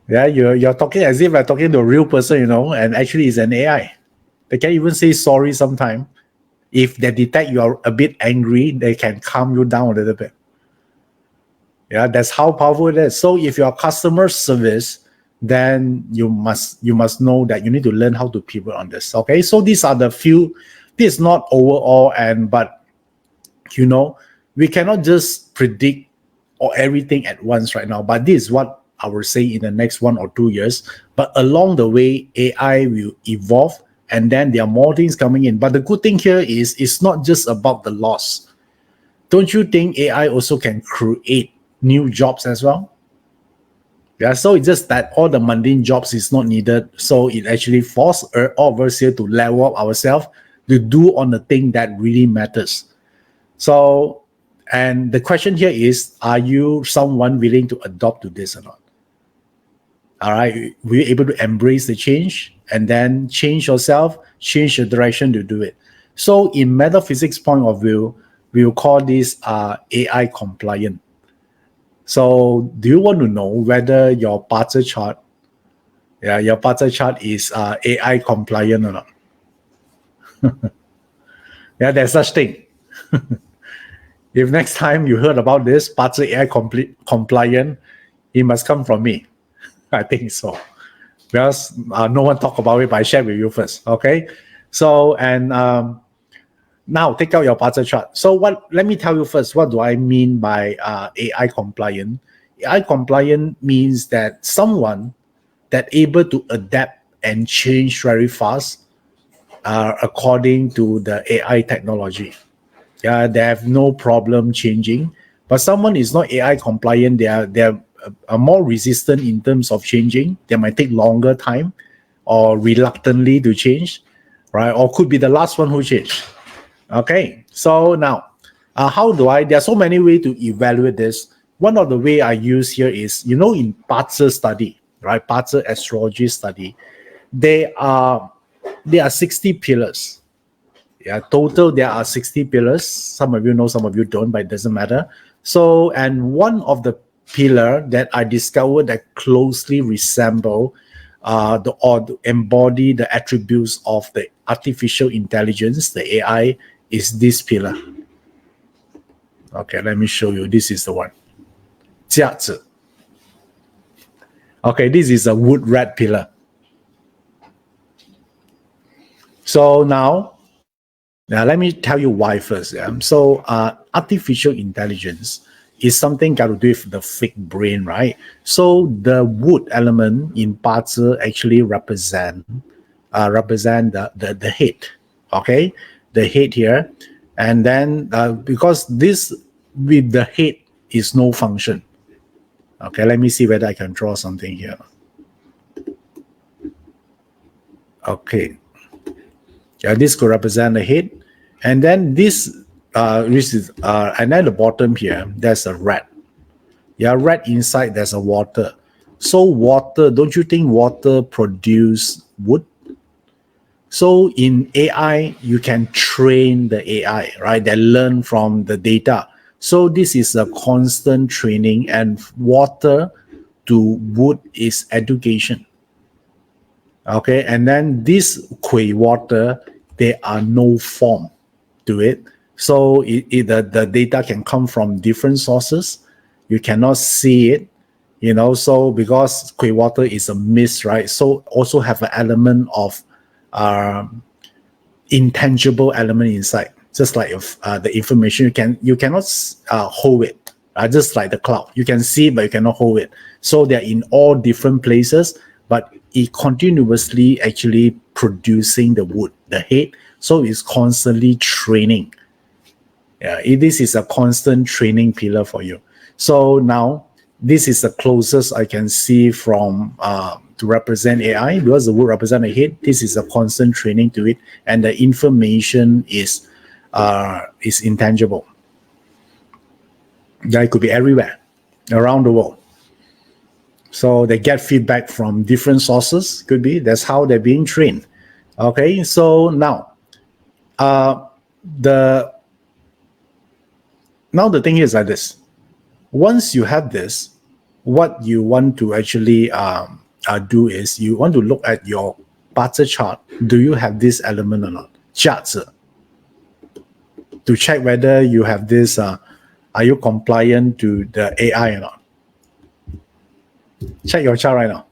Yeah, you're talking as if you're talking to a real person, and actually it's an AI. They can even say sorry sometime. If they detect you are a bit angry, they can calm you down a little bit. Yeah, that's how powerful it is. So if you're customer service, then you must know that you need to learn how to pivot on this. Okay, so these are the few. This is not overall, but we cannot just predict or everything at once right now. But this is what I will say in the next 1 or 2 years. But along the way, AI will evolve, and then there are more things coming in. But the good thing here is it's not just about the loss. Don't you think AI also can create new jobs as well? Yeah, so it's just that all the mundane jobs is not needed. So it actually forces all of us here to level up ourselves to do on the thing that really matters. So, and the question here is, are you someone willing to adopt to this or not? All right, were you able to embrace the change and then change yourself, change the direction to do it? So in metaphysics point of view, we'll call this AI compliant. So do you want to know whether your parts chart, your parts chart is AI compliant or not? Yeah, there's such thing. If next time you heard about this parts AI compliant, it must come from me. I think so. Because no one talk about it, but I share with you first. Okay. So, and now take out your parts chart. So let me tell you first, what do I mean by AI compliant? AI compliant means that someone that able to adapt and change very fast according to the AI technology. Yeah, they have no problem changing. But someone is not AI compliant, they're more resistant in terms of changing. They might take longer time or reluctantly to change, right? Or could be the last one who changed. Okay, so now, there are so many ways to evaluate this. One of the way I use here is, in BaZi study, right? BaZi astrology study, there are 60 pillars. Yeah, total there are 60 pillars. Some of you know, some of you don't, but it doesn't matter. So, and one of the pillar that I discovered that closely resemble or embody the attributes of the artificial intelligence, the AI, is this pillar. Okay, let me show you. This is the one. 价值. Okay, this is a wood rat pillar. So now let me tell you why first. Yeah? So artificial intelligence is something got to do with the fake brain, right? So the wood element in BaZi actually represent the head, okay? The head here. And then because this with the head is no function. Okay, let me see whether I can draw something here. Okay. Yeah, this could represent the head. And then this and then the bottom here, there's a rat. Yeah, rat inside there's a water. So water, don't you think water produce wood? So in AI, you can train the AI, right? They learn from the data. So this is a constant training, and water to wood is education. Okay, and then this Kui water, there are no form to it. So the data can come from different sources. You cannot see it, so because Kui water is a mist, right? So also have an element of intangible element inside, just like the information you cannot hold it. just like the cloud. You can see, but you cannot hold it. So they're in all different places, but it continuously actually producing the wood, the head. So it's constantly training. Yeah, this is a constant training pillar for you. So now this is the closest I can see from to represent AI, because the wood represent a head. This is a constant training to it, and the information is intangible. That could be everywhere around the world. So they get feedback from different sources. Could be that's how they're being trained. Okay, so now the thing is like this. Once you have this, what you want to actually do is you want to look at your barter chart. Do you have this element or not? Charts to check whether you have this. Are you compliant to the AI or not? Check your chart right now.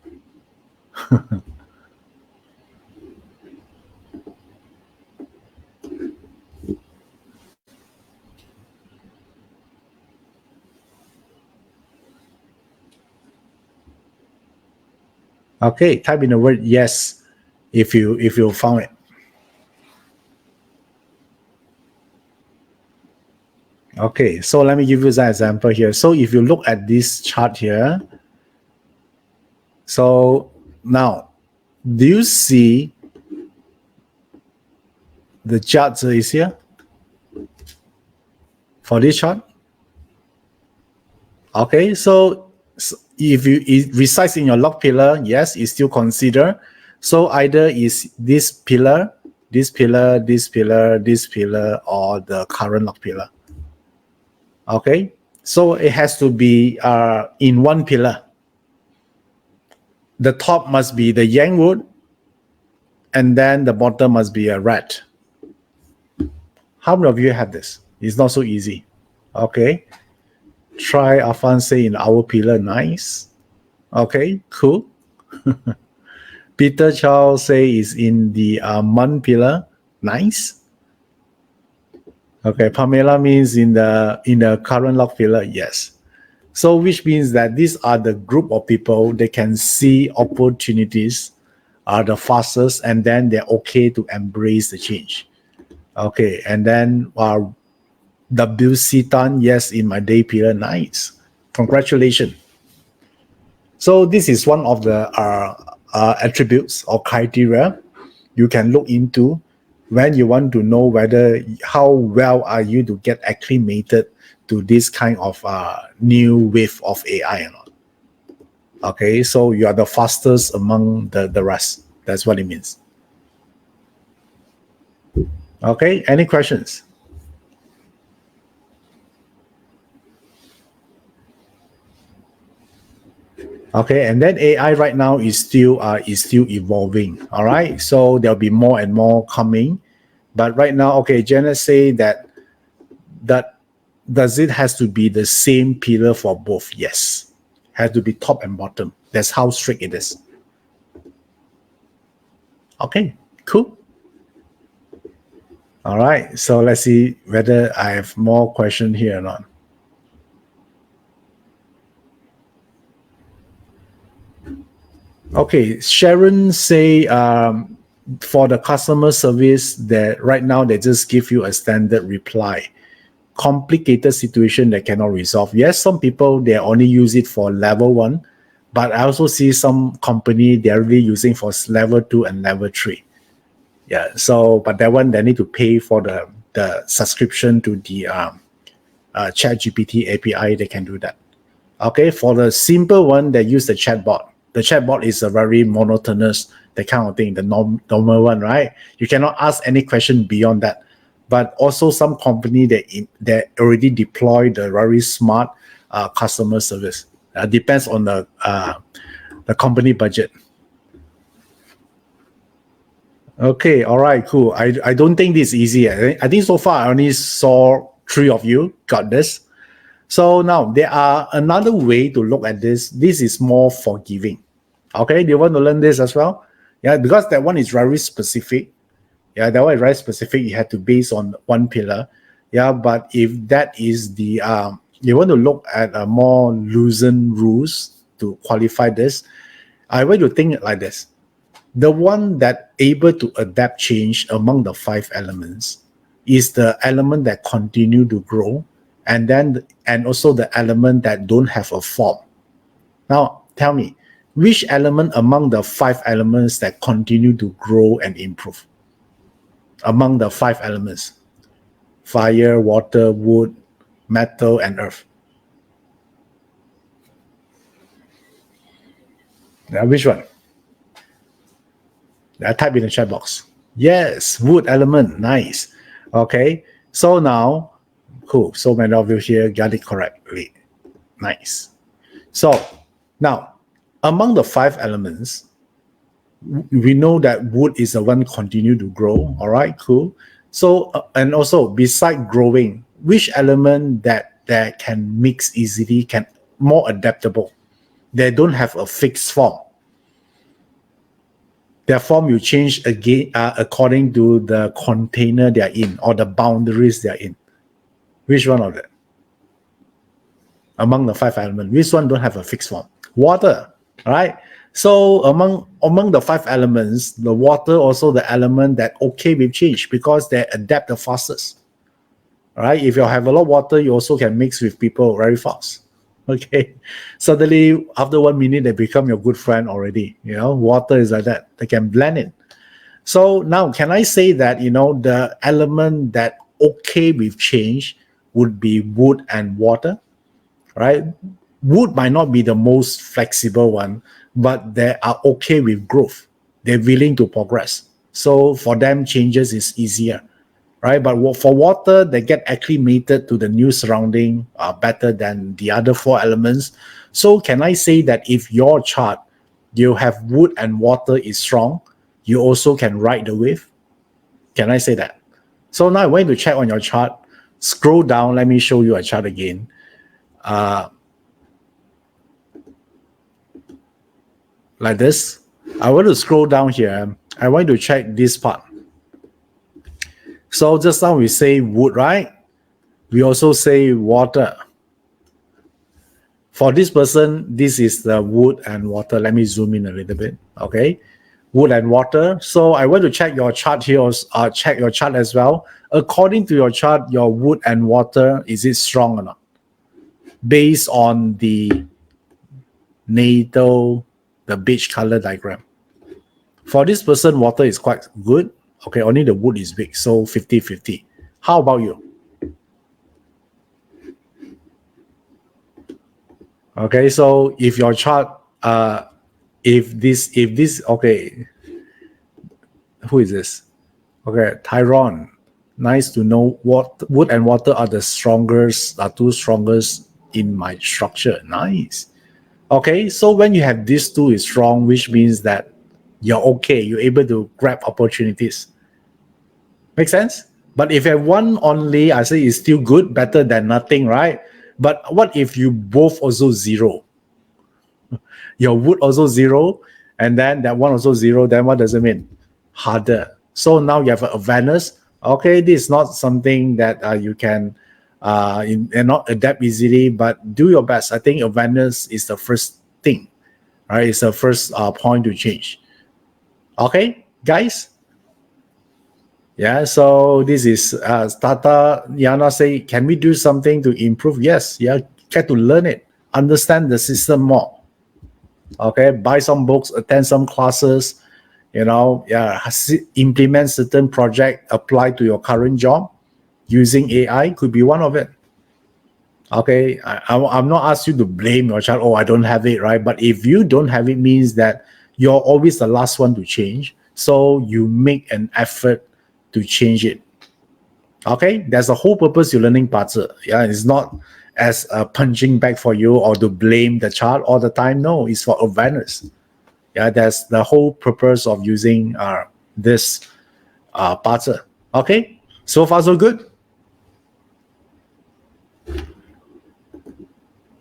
Okay, type in the word yes if you found it. Okay, so let me give you an example here. So if you look at this chart here, so now, do you see the chart is here for this chart? Okay, so if it resides in your lock pillar, yes, it's still considered. So either is this pillar, this pillar, this pillar, this pillar, or the current lock pillar. Okay, so it has to be in one pillar. The top must be the yang wood, and then the bottom must be a red. How many of you have this? It's not so easy. Okay, try Afanse in our pillar. Nice. Okay, cool. Peter Charles say is in the Mun pillar. Nice. Okay, Pamela means in the current lock pillar. Yes. So which means that these are the group of people that can see opportunities are the fastest, and then they're okay to embrace the change. Okay, and then WC Tan, yes, in my day pillar. Nice. Congratulations. So this is one of the attributes or criteria you can look into when you want to know whether how well are you to get acclimated to this kind of new wave of AI or not. Okay, so you are the fastest among the rest. That's what it means. Okay, any questions? Okay, and then AI right now is still evolving. All right, so there'll be more and more coming, but right now, okay, Janet say that does it has to be the same pillar for both? Yes, has to be top and bottom. That's how strict it is. Okay, cool. All right, so let's see whether I have more question here or not. Okay, Sharon say for the customer service that right now they just give you a standard reply. Complicated situation that cannot resolve. Yes, some people they only use it for level 1, but I also see some company they're really using for level 2 and level 3. Yeah, so but that one they need to pay for the subscription to the ChatGPT API. They can do that. Okay, for the simple one, they use the chatbot. The chatbot is a very monotonous, the kind of thing, the normal one, right? You cannot ask any question beyond that. But also some company that already deploy the very smart customer service. Depends on the company budget. Okay, all right, cool. I don't think this is easy. I think so far I only saw 3 of you got this. So now there are another way to look at this. This is more forgiving. Okay, do you want to learn this as well? Yeah, because that one is very specific. Yeah, that one is very specific. You have to base on one pillar. Yeah, but if that is the you want to look at a more loosened rules to qualify this, I want to think it like this. The one that able to adapt change among the 5 elements is the element that continue to grow, and also the element that don't have a form. Now, tell me, which element among the 5 elements that continue to grow and improve? Among the 5 elements: fire, water, wood, metal, and earth. Now, which one? I type in the chat box. Yes, wood element. Nice. Okay. So now, cool. So many of you here got it correctly. Nice. So now, among the 5 elements, we know that wood is the one continue to grow. All right, cool. So, and also beside growing, which element that can mix easily, can more adaptable? They don't have a fixed form. Their form you change again according to the container they are in or the boundaries they are in. Which one of them? Among the 5 elements, which one don't have a fixed form? Water, right? So among the 5 elements, the water also the element that okay with change because they adapt the fastest. Right? If you have a lot of water, you also can mix with people very fast. Okay. Suddenly, after 1 minute, they become your good friend already. You know, water is like that. They can blend it. So now, can I say that, the element that okay with change would be wood and water, right? Wood might not be the most flexible one, but they are okay with growth. They're willing to progress. So for them, changes is easier, right? But for water, they get acclimated to the new surrounding better than the other 4 elements. So can I say that if your chart, you have wood and water is strong, you also can ride the wave? Can I say that? So now I want to check on your chart. Scroll down. Let me show you a chart again. Like this. I want to scroll down here. I want to check this part. So just now we say wood, right? We also say water. For this person, this is the wood and water. Let me zoom in a little bit. Okay. Wood and water. So I want to check your chart here, check your chart as well. According to your chart, your wood and water, is it strong or not? Based on the natal, the beige color diagram. For this person, water is quite good. Okay, only the wood is big. So 50-50. How about you? Okay, so if your chart, if this, okay, who is this? Okay, Tyrone. Nice to know what wood and water are the strongest, are 2 strongest in my structure. Nice. Okay, so when you have these 2 is strong, which means that you're okay, you're able to grab opportunities. Make sense? But if you have 1 only, I say it's still good, better than nothing, right? But what if you both also 0? Your wood also 0, and then that one also 0, then what does it mean? Harder. So now you have an awareness. Okay, this is not something that you can not adapt easily, but do your best. I think awareness is the first thing, right? It's the first point to change. Okay, guys? Yeah, so this is Tata Yana say, can we do something to improve? Yes, yeah, get to learn it, understand the system more. Okay, buy some books, attend some classes, implement certain project, apply to your current job using AI could be one of it. Okay, I'm not asking you to blame your child. Oh, I don't have it, right? But if you don't have it, means that you're always the last one to change. So you make an effort to change it. Okay, that's the whole purpose you're learning BaZi. Yeah, it's not as a punching bag for you or to blame the child all the time. No, it's for awareness. Yeah, that's the whole purpose of using this BaZi. Okay, so far so good.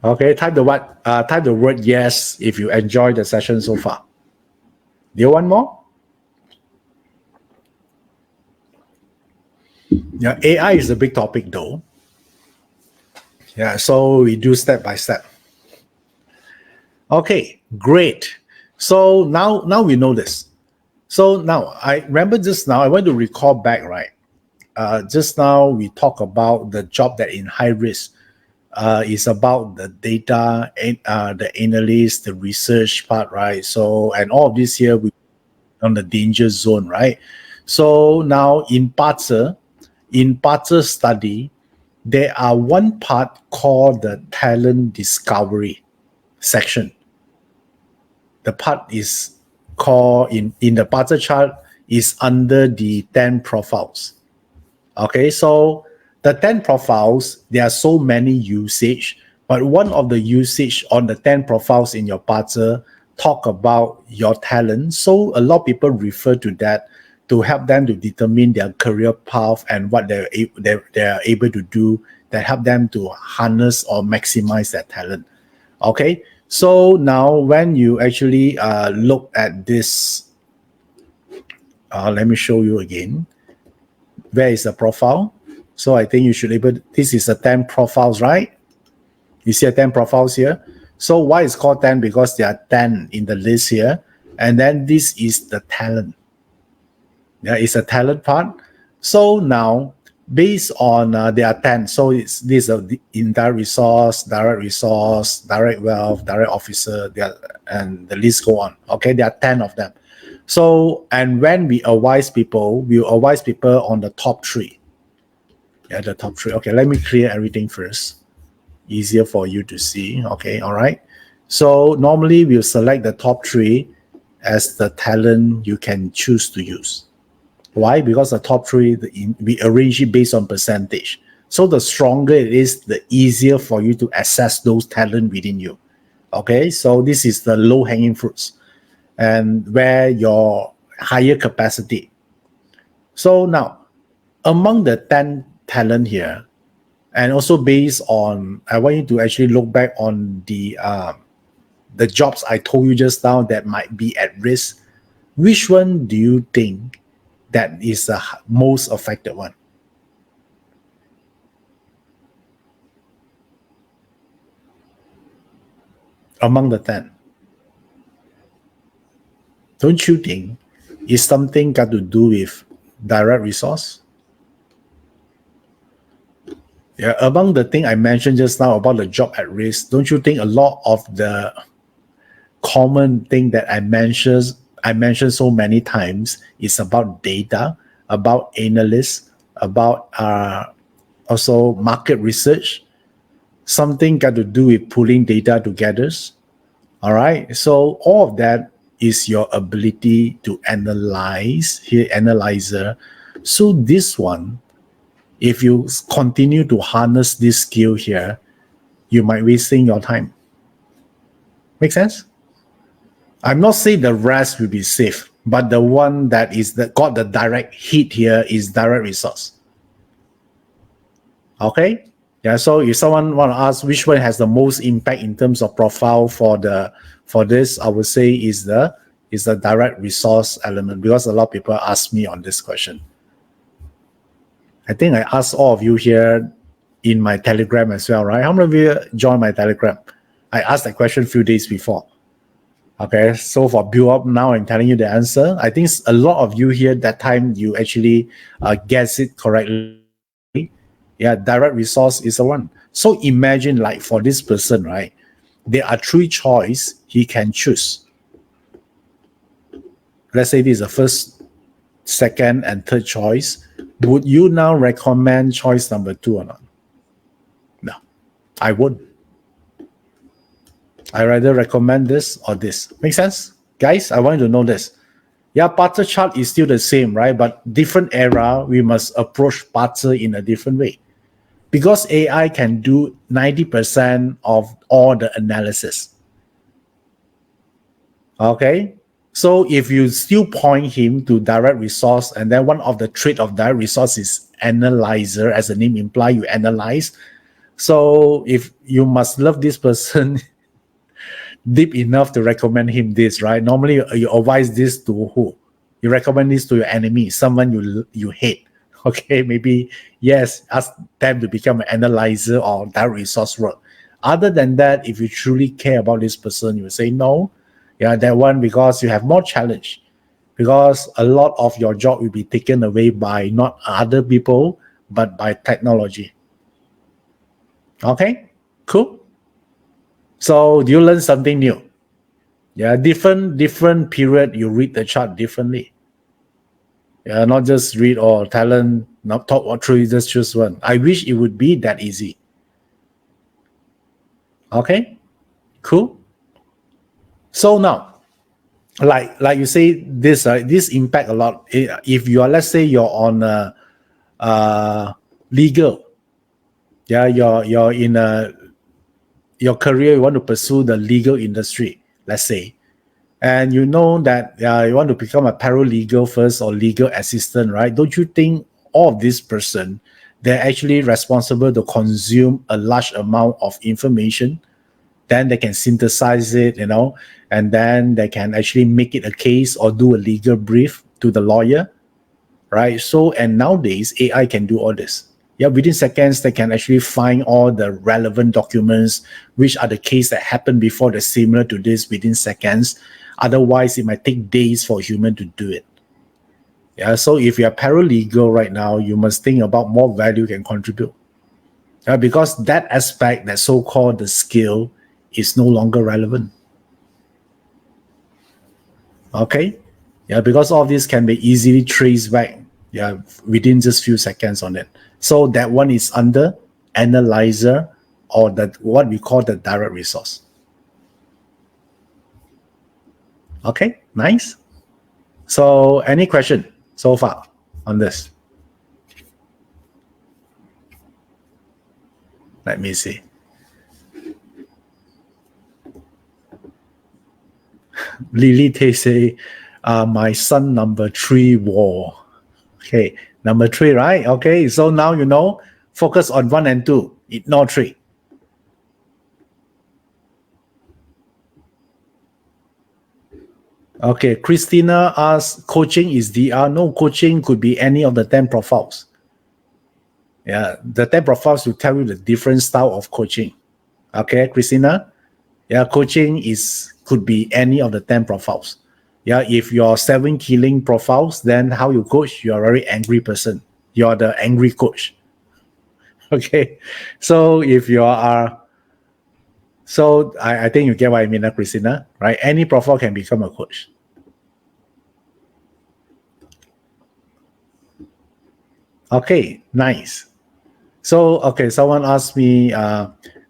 Okay, type the word yes if you enjoyed the session so far. Do you want more? Yeah, AI is a big topic though. Yeah, so we do step by step. Okay, great. So now we know this. So now I remember just now I want to recall back, right? Just now we talk about the job that in high risk is about the data and the analyst, the research part, right? So and all of this here we on the danger zone, right? So now in Patzer study, there are one part called the talent discovery section. The part is called in the Patzer chart is under the 10 profiles. Okay, so the 10 profiles, there are so many usage, but one of the usage on the 10 profiles in your Patzer talk about your talent. So a lot of people refer to that to help them to determine their career path and what they're able to do that help them to harness or maximize their talent. Okay, so now when you actually look at this, let me show you again. Where is the profile? So I think you should able. This is the 10 profiles, right? You see 10 profiles here. So why it's called 10? Because there are 10 in the list here, and then this is the talent. Yeah, it's a talent part. So now, based on there are 10. So it's this indirect resource, direct wealth, direct officer, and the list go on. Okay, there are 10 of them. So, and when we advise people, we advise people on the top three. Yeah, the top three. Okay, let me clear everything first. Easier for you to see. Okay, all right. So normally we'll select the top three as the talent you can choose to use. Why? Because the top three, we arrange it based on percentage. So the stronger it is, the easier for you to assess those talent within you. Okay, so this is the low-hanging fruits and where your higher capacity. So now, among the 10 talent here, and also based on, I want you to actually look back on the jobs I told you just now that might be at risk. Which one do you think that is the most affected one? Among the 10. Don't you think it's something got to do with direct resource? Yeah, among the thing I mentioned just now about the job at risk, don't you think a lot of the common thing that I mentioned so many times is about data, about analysts, about also market research, something got to do with pulling data together. All right. So all of that is your ability to analyze here, analyzer. So this one, if you continue to harness this skill here, you might wasting your time. Make sense? I'm not saying the rest will be safe, but the one that is that got the direct hit here is direct resource. Okay. Yeah. So if someone want to ask which one has the most impact in terms of profile for this, I would say is the direct resource element, because a lot of people ask me on this question. I think I asked all of you here in my Telegram as well, right? How many of you joined my Telegram? I asked that question a few days before. Okay, so for build up now, I'm telling you the answer. I think a lot of you here that time you actually guess it correctly. Yeah, direct resource is the one. So imagine like for this person, right? There are three choices he can choose. Let's say this is the first, second, and third choice. Would you now recommend choice number 2 or not? No, I wouldn't. I rather recommend this or this. Make sense? Guys, I want you to know this. Yeah, Patzer chart is still the same, right? But different era, we must approach Patzer in a different way. Because AI can do 90% of all the analysis. Okay? So if you still point him to direct resource, and then one of the trait of direct resource is analyzer, as the name implies, you analyze. So if you must love this person deep enough to recommend him this, right? Normally you advise this to who? You recommend this to your enemy, someone you hate. Okay, maybe yes, ask them to become an analyzer or direct resource work. Other than that, if you truly care about this person, you will say no. Yeah, that one because you have more challenge. Because a lot of your job will be taken away by not other people, but by technology. Okay, cool. So do you learn something new? Yeah, different period you read the chart differently. Yeah, not just read or talent, not top or three, just choose one. I wish it would be that easy. Okay, cool. So now, like you say, this impact a lot. If you are, let's say, you're on legal, yeah, you're in your career, you want to pursue the legal industry, let's say, and you know that you want to become a paralegal first or legal assistant, right? Don't you think all of this person, they're actually responsible to consume a large amount of information, then they can synthesize it, and then they can actually make it a case or do a legal brief to the lawyer, right? So, and nowadays, AI can do all this. Yeah, within seconds, they can actually find all the relevant documents, which are the case that happened before that's similar to this within seconds. Otherwise, it might take days for a human to do it. Yeah, so if you're paralegal right now, you must think about more value can contribute. Because that aspect, that so-called the skill, is no longer relevant. Okay? Yeah, because all of this can be easily traced back, yeah, within just few seconds on it. So that one is under analyzer, or that what we call the direct resource. Okay, nice. So any question so far on this? Let me see. Lily Tay say, my son number 3 war. Okay, number 3, right? Okay, so now you know, focus on 1 and 2, ignore 3. Okay, Christina asks, coaching is DR? No, coaching could be any of the 10 profiles. Yeah, the 10 profiles will tell you the different style of coaching. Okay, Christina? Yeah, coaching could be any of the 10 profiles. Yeah, if you're 7 killing profiles, then how you coach, you're a very angry person. You're the angry coach. Okay, so if you are, so I think you get what I mean, Christina, right? Any profile can become a coach. Okay, nice. So, okay, someone asked me,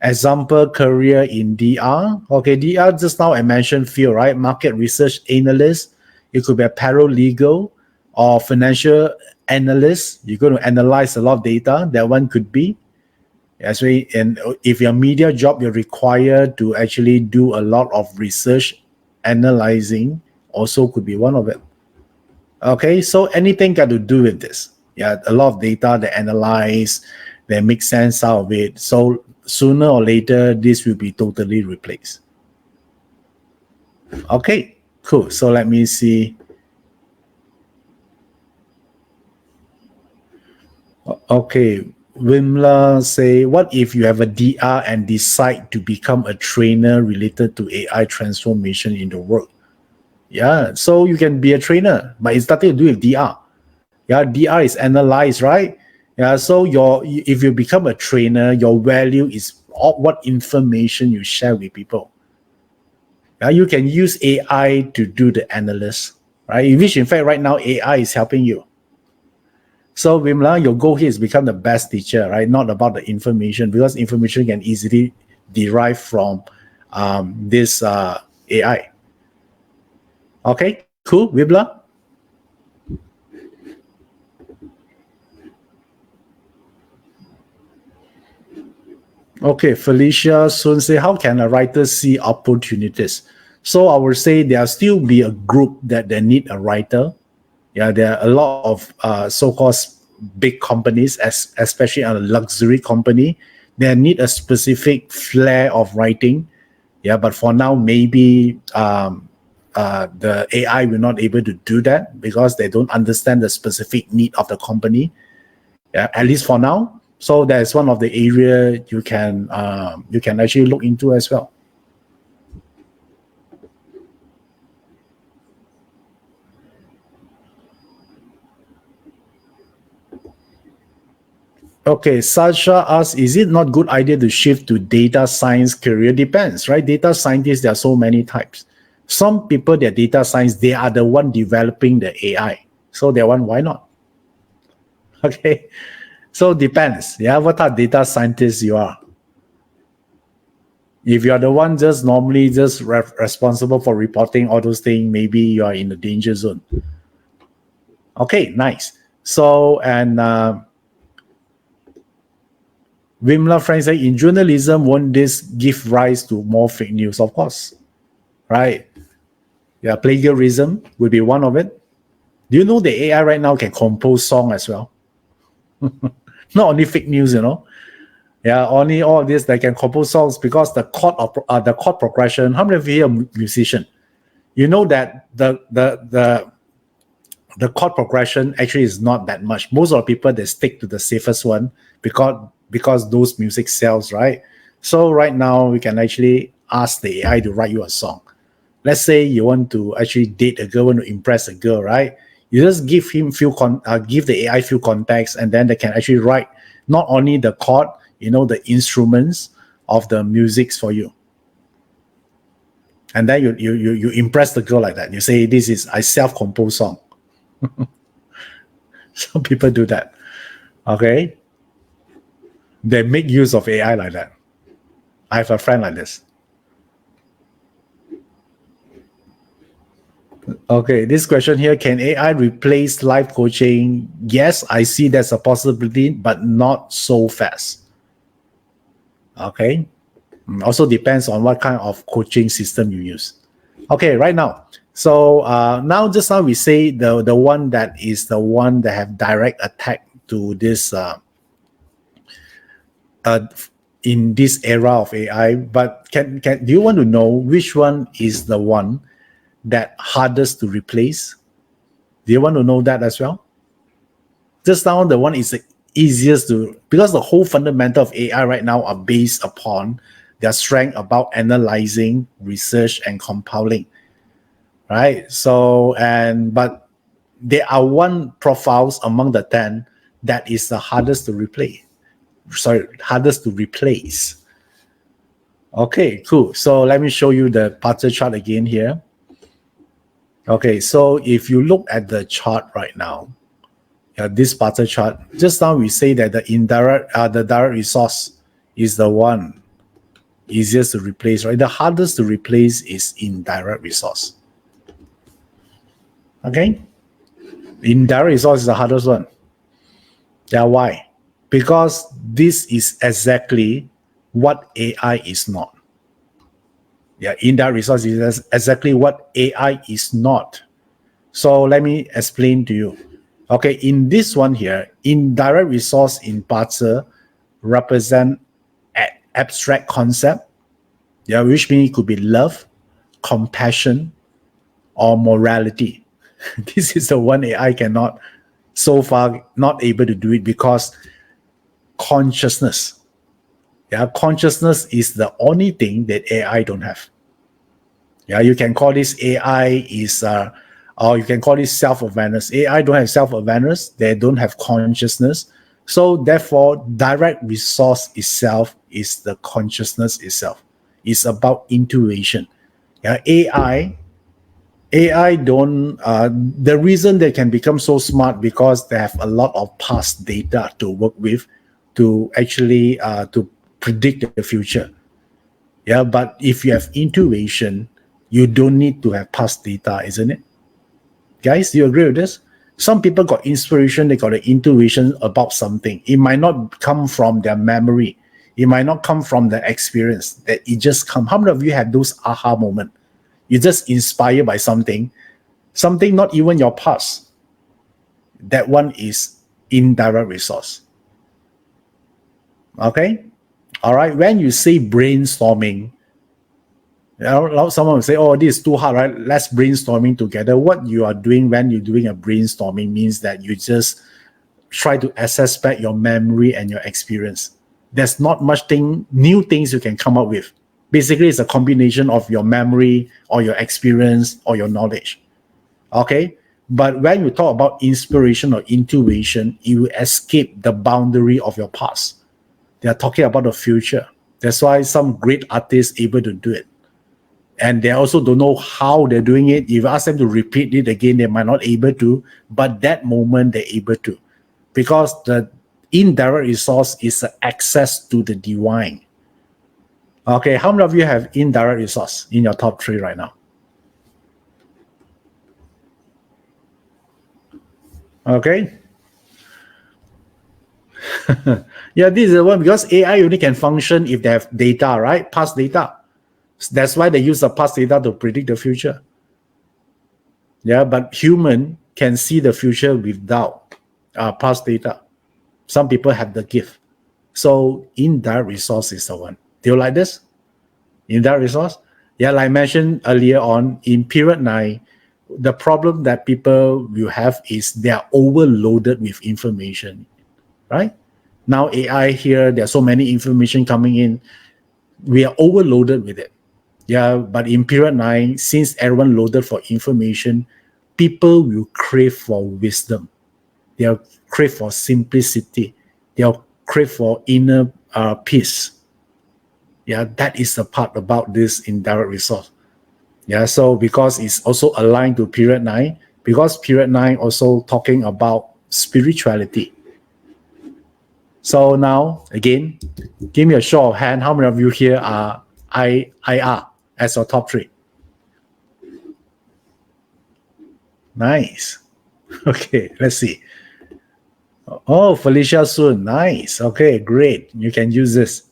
example career in DR. Okay, DR, just now I mentioned field, right? Market research analyst. It could be a paralegal or financial analyst. You're going to analyze a lot of data. That one could be. Actually, and if your media job, you're required to actually do a lot of research, analyzing, also could be one of it. Okay, so anything got to do with this. Yeah, a lot of data they analyze, they make sense out of it. So sooner or later, this will be totally replaced. Okay, cool. So let me see. Okay, Wimla say, what if you have a DR and decide to become a trainer related to AI transformation in the work? Yeah, so you can be a trainer, but it's nothing to do with DR. Yeah, DR is analyzed, right? Yeah, so if you become a trainer, your value is what information you share with people. Yeah, you can use AI to do the analysis, right? Which in fact right now AI is helping you. So Wimla, your goal here is become the best teacher, right? Not about the information, because information can easily derive from this AI. Okay, cool, Wimla. Okay, Felicia soon say, how can a writer see opportunities? So I would say there still be a group that they need a writer. Yeah, there are a lot of so-called big companies, especially a luxury company, they need a specific flair of writing. Yeah, but for now, maybe the AI will not able to do that because they don't understand the specific need of the company. Yeah, at least for now. So that's one of the area you can actually look into as well. Okay, Sasha asks, is it not good idea to shift to data science career? Depends, right? Data scientists, there are so many types. Some people, they're data science, they are the one developing the AI. So they want, why not? Okay, so depends. Yeah, what type of data scientist you are. If you are the one just normally just responsible for reporting all those things, maybe you are in the danger zone. Okay, nice. So, and Wimla friends say, in journalism, won't this give rise to more fake news? Of course, right? Yeah, plagiarism would be one of it. Do you know the AI right now can compose song as well? Not only fake news, you know. Yeah, only all of this they can compose songs because the chord progression. How many of you are musician? You know that the chord progression actually is not that much. Most of the people they stick to the safest one because those music sells, right? So right now we can actually ask the AI to write you a song. Let's say you want to actually date a girl, want to impress a girl, right? You just give him give the AI few context, and then they can actually write not only the chord, the instruments of the musics for you. And then you impress the girl like that. You say, this is a self-composed song. Some people do that. Okay. They make use of AI like that. I have a friend like this. Okay, this question here, can AI replace life coaching? Yes, I see that's a possibility, but not so fast. Okay. Also depends on what kind of coaching system you use. Okay, right now. So just now we say the one that is the one that have direct attack to this in this era of AI. But can do you want to know which one is the one that hardest to replace? Do you want to know that as well? Just now, the one is the easiest to, because the whole fundamental of AI right now are based upon their strength about analyzing, research, and compiling, right? So, but there are one profiles among the 10 that is the hardest to replace. Hardest to replace. Okay, cool. So let me show you the bar chart again here. Okay, so if you look at the chart right now, this bar chart, just now we say that the direct resource is the one easiest to replace, right? The hardest to replace is indirect resource. Okay, indirect resource is the hardest one. Yeah, why? Because this is exactly what AI is not. Yeah, indirect resource is exactly what AI is not. So let me explain to you. Okay, in this one here, indirect resource in Bazi represent abstract concept, which means it could be love, compassion, or morality. This is the one AI cannot, so far, not able to do it because consciousness. Yeah, consciousness is the only thing that AI don't have. Yeah, you can call this AI or you can call this self-awareness. AI don't have self-awareness, they don't have consciousness. So therefore, direct resource itself is the consciousness itself. It's about intuition. Yeah, AI don't, the reason they can become so smart because they have a lot of past data to work with to actually to predict the future. Yeah, but if you have intuition, you don't need to have past data, isn't it? Guys, do you agree with this? Some people got inspiration, they got an intuition about something. It might not come from their memory. It might not come from the experience. That it just come. How many of you have those aha moment? You're just inspired by something not even your past. That one is indirect resource. Okay? All right. When you say brainstorming, someone will say, oh, this is too hard, right? Let's brainstorming together. What you are doing when you're doing a brainstorming means that you just try to assess back your memory and your experience. There's not much new things you can come up with. Basically, it's a combination of your memory or your experience or your knowledge. Okay? But when you talk about inspiration or intuition, you escape the boundary of your past. They are talking about the future. That's why some great artists able to do it. And they also don't know how they're doing it. If you ask them to repeat it again, they might not able to. But that moment, they're able to. Because the indirect resource is access to the divine. Okay, how many of you have indirect resource in your top 3 right now? Okay. Yeah, this is the one, because AI only can function if they have data, right? Past data. That's why they use the past data to predict the future. Yeah, but human can see the future without past data. Some people have the gift. So indirect resource is the one. Do you like this? Indirect resource? Yeah, like I mentioned earlier on, in period 9, the problem that people will have is they are overloaded with information, right? Now AI here, there are so many information coming in. We are overloaded with it. Yeah, but in period 9, since everyone loaded for information, people will crave for wisdom. They'll crave for simplicity. They'll crave for inner peace. Yeah, that is the part about this indirect resource. Yeah, so because it's also aligned to period 9, because period 9 also talking about spirituality. So now, again, give me a show of hand. How many of you here are IR as your top 3? Nice. Okay, let's see. Oh, Felicia Soon. Nice. Okay, great. You can use this.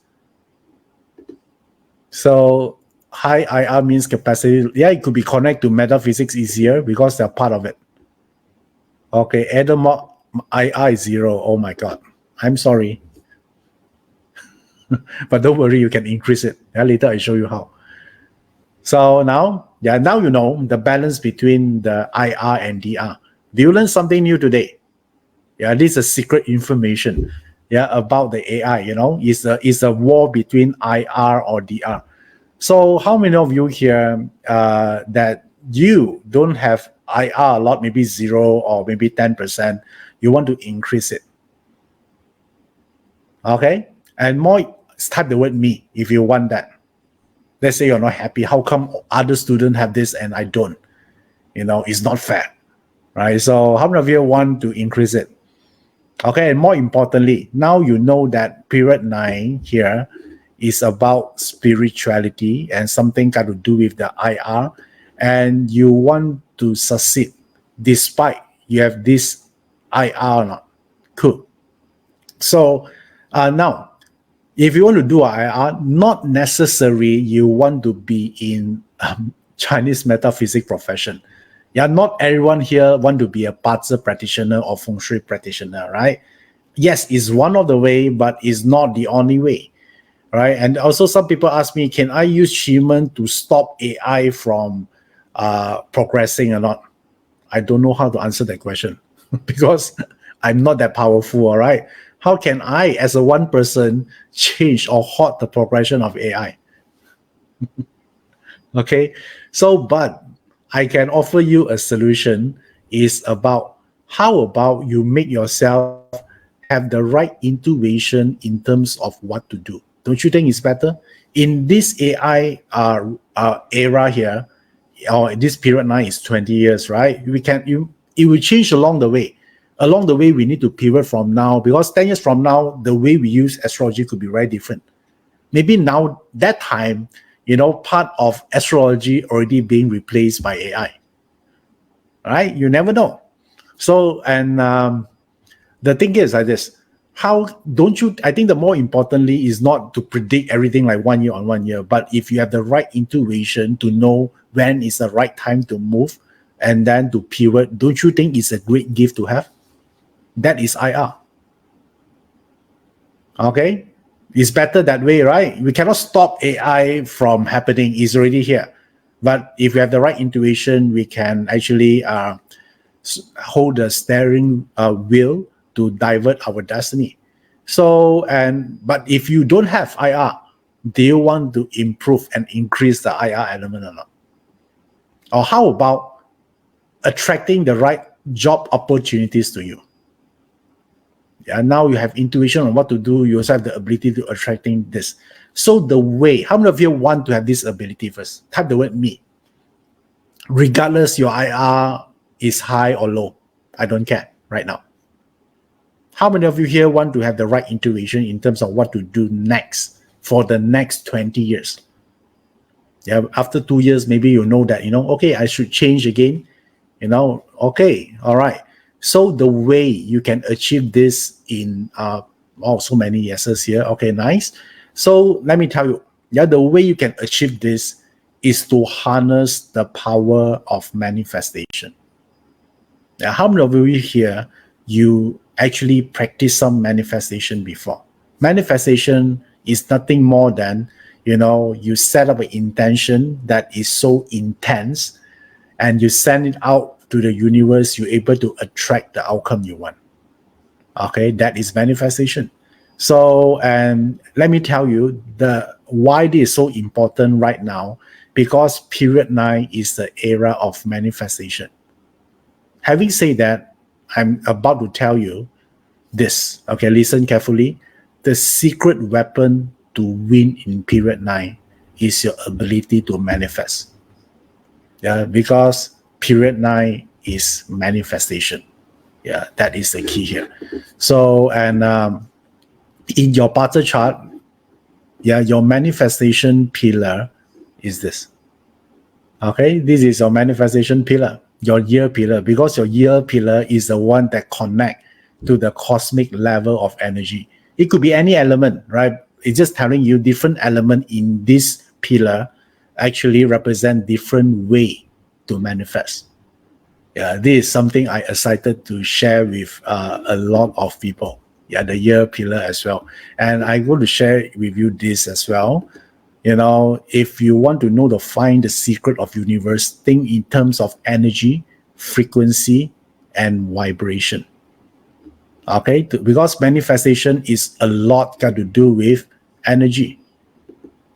So high IR means capacity. Yeah, it could be connected to metaphysics easier because they're part of it. Okay, Adam IR is 0. Oh my God. I'm sorry. But don't worry, you can increase it. Yeah, later I show you how. So now you know the balance between the IR and DR. Do you learn something new today? Yeah, this is secret information. Yeah, about the AI. You know, is a war between IR or DR. So how many of you here that you don't have IR a lot, maybe 0 or maybe 10%, you want to increase it? Okay, and more, type the word me if you want that. Let's say you're not happy. How come other students have this and I don't? You know, it's not fair, right? So how many of you want to increase it? Okay, and more importantly, now you know that period 9 here is about spirituality and something got to do with the IR, and you want to succeed despite you have this IR or not. Cool. So now, if you want to do IR, not necessarily you want to be in Chinese metaphysics profession. Yeah, not everyone here want to be a BaZi practitioner or Feng Shui practitioner, right? Yes, it's one of the way, but it's not the only way, right? And also some people ask me, can I use Shiman to stop AI from progressing or not? I don't know how to answer that question because I'm not that powerful, all right? How can I, as a one person, change or halt the progression of AI? Okay, so but I can offer you a solution is about how about you make yourself have the right intuition in terms of what to do. Don't you think it's better? In this AI era here, or this period 9 is 20 years, right? It will change along the way. Along the way, we need to pivot from now because 10 years from now, the way we use astrology could be very different. Maybe now, that time, you know, part of astrology already being replaced by AI. Right? You never know. So, and the thing is like this, how don't you, I think the more importantly is not to predict everything like 1 year on 1 year, but if you have the right intuition to know when is the right time to move and then to pivot, don't you think it's a great gift to have? That is IR. Okay? It's better that way, right? We cannot stop AI from happening. It's already here. But if we have the right intuition, we can actually hold the steering wheel to divert our destiny. So, but if you don't have IR, do you want to improve and increase the IR element or not? Or how about attracting the right job opportunities to you? Yeah, now you have intuition on what to do. You also have the ability to attracting this. So the way, how many of you want to have this ability first? Type the word me. Regardless your IR is high or low, I don't care right now. How many of you here want to have the right intuition in terms of what to do next for the next 20 years? Yeah, after 2 years, maybe you know that, okay, I should change again. Okay, all right. So the way you can achieve this in so many yeses here. Okay, nice. So let me tell you, the way you can achieve this is to harness the power of manifestation. Now, how many of you here, you actually practice some manifestation before? Manifestation is nothing more than, you set up an intention that is so intense and you send it out to the universe, you're able to attract the outcome you want. Okay, that is manifestation. So, and let me tell you why this is so important right now, because period 9 is the era of manifestation. Having said that, I'm about to tell you this. Okay, listen carefully. The secret weapon to win in period 9 is your ability to manifest. Yeah, because period 9 is manifestation. Yeah, that is the key here. So, and in your Bata chart, your manifestation pillar is this. Okay, this is your manifestation pillar, your year pillar, because your year pillar is the one that connect to the cosmic level of energy. It could be any element, right? It's just telling you different element in this pillar actually represent different way to manifest. Yeah, this is something I excited to share with a lot of people. Yeah, the year pillar as well. And I want to share with you this as well. If you want to find the secret of universe, think in terms of energy, frequency, and vibration. Okay, because manifestation is a lot got to do with energy.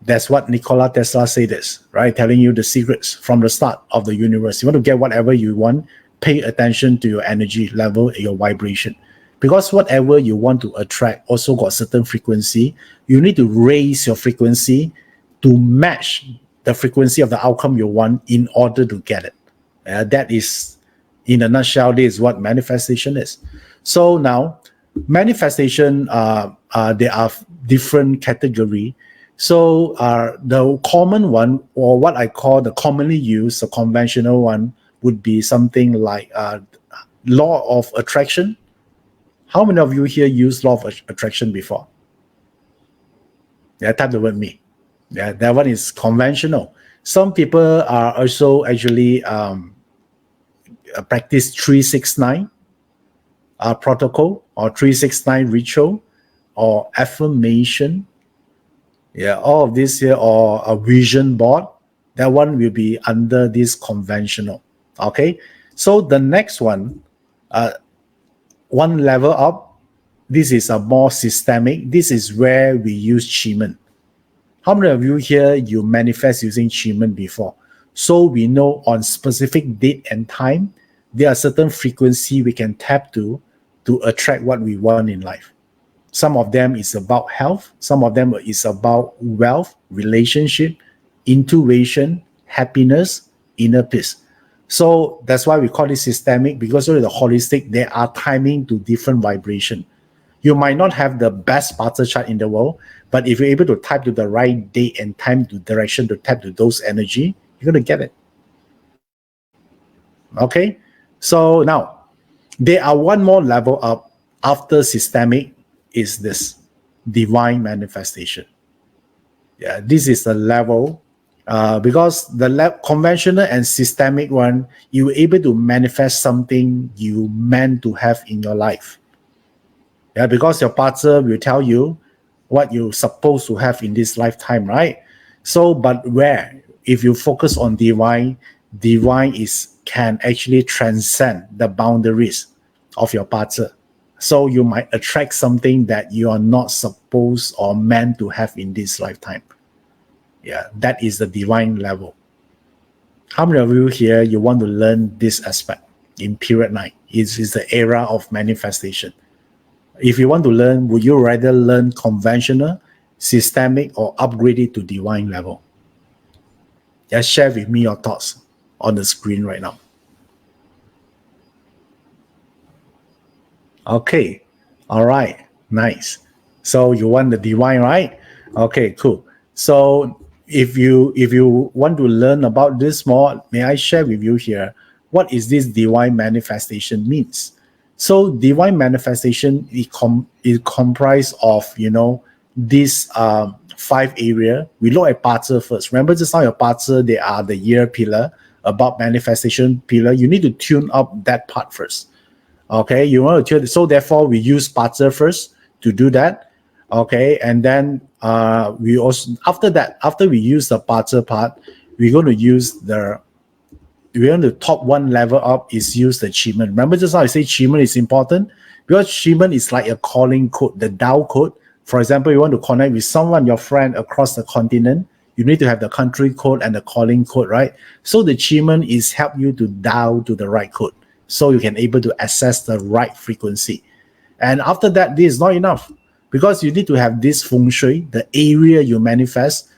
That's what Nikola Tesla said this, right? Telling you the secrets from the start of the universe. You want to get whatever you want, pay attention to your energy level, your vibration. Because whatever you want to attract also got certain frequency. You need to raise your frequency to match the frequency of the outcome you want in order to get it. That is, in a nutshell, this is what manifestation is. So now, manifestation, there are different categories. So the common one, or what I call the commonly used, the conventional one, would be something like law of attraction. How many of you here use law of attraction before? Yeah, type the word me. Yeah, that one is conventional. Some people are also actually practice 369 protocol, or 369 ritual, or affirmation. Yeah, all of this here, or a vision board, that one will be under this conventional. Okay, so the next one, one level up, this is a more systemic. This is where we use Qi. How many of you here, you manifest using Qi before? So we know on specific date and time, there are certain frequency we can tap to attract what we want in life. Some of them is about health. Some of them is about wealth, relationship, intuition, happiness, inner peace. So that's why we call it systemic, because of the holistic, there are timing to different vibration. You might not have the best Bata chart in the world, but if you're able to type to the right date and time to direction to tap to those energy, you're going to get it. Okay? So now, there are one more level up after systemic, is this divine manifestation. Yeah, this is the level, because the conventional and systemic one, you're able to manifest something you meant to have in your life. Yeah, because your Bata will tell you what you're supposed to have in this lifetime, right? So, but where, if you focus on divine can actually transcend the boundaries of your Bata. So you might attract something that you are not supposed or meant to have in this lifetime. Yeah, that is the divine level. How many of you here, you want to learn this aspect in period 9? It is the era of manifestation. If you want to learn, would you rather learn conventional, systemic, or upgrade it to divine level? Just share with me your thoughts on the screen right now. Okay. All right. Nice. So you want the divine, right? Okay, cool. So if you want to learn about this more, may I share with you here what is this divine manifestation means? So divine manifestation is comprised of this 5 area. We look at BaZi first. Remember just now your BaZi, they are the year pillar, about manifestation pillar. You need to tune up that part first. Okay, you want to tune. So therefore, we use BaZi first to do that. Okay, and then we also after we use the BaZi part, we're going to use the top one level up is use the achievement. Remember just how I say achievement is important, because achievement is like a calling code, the dial code. For example, you want to connect with someone, your friend across the continent, you need to have the country code and the calling code, right? So the achievement is help you to dial to the right code, so you can able to access the right frequency. And after that, this is not enough, because you need to have this feng shui, the area you manifest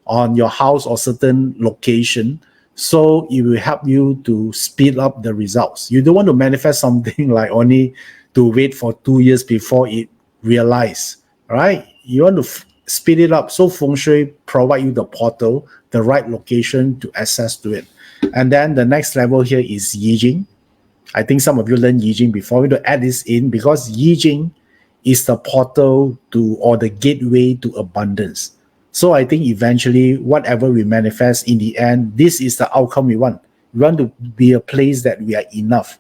on your house or certain location, so it will help you to speed up the results. You don't want to manifest something like only to wait for 2 years before it realize, right? You want to speed it up. So feng shui provide you the portal, the right location to access to it. And then the next level here is Yi Jing. I think some of you learned Yi Jing before. We need to add this in, because Yi Jing is the portal to, or the gateway to abundance. So I think eventually, whatever we manifest in the end, this is the outcome we want. We want to be a place that we are enough,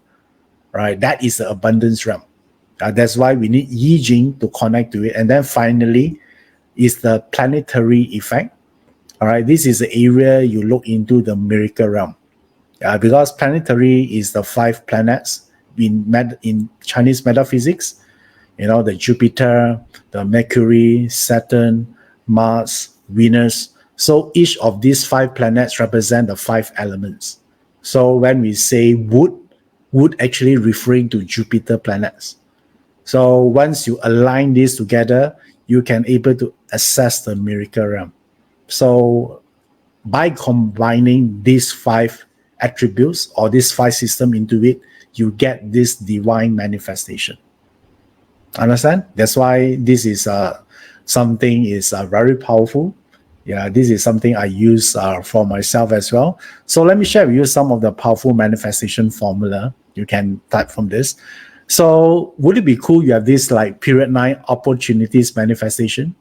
right? That is the abundance realm. That's why we need Yi Jing to connect to it. And then finally is the planetary effect. All right, this is the area you look into the miracle realm. Because planetary is the 5 planets in Chinese metaphysics, the Jupiter, the Mercury, Saturn, Mars, Venus. So each of these 5 planets represent the 5 elements. So when we say wood actually referring to Jupiter planets. So once you align this together, you can able to access the miracle realm. So by combining these 5 attributes or this 5 system into it, you get this divine manifestation. Understand? That's why this is something is very powerful. Yeah, this is something I use for myself as well. So let me share with you some of the powerful manifestation formula. You can type from this. So would it be cool you have this like period 9 opportunities manifestation?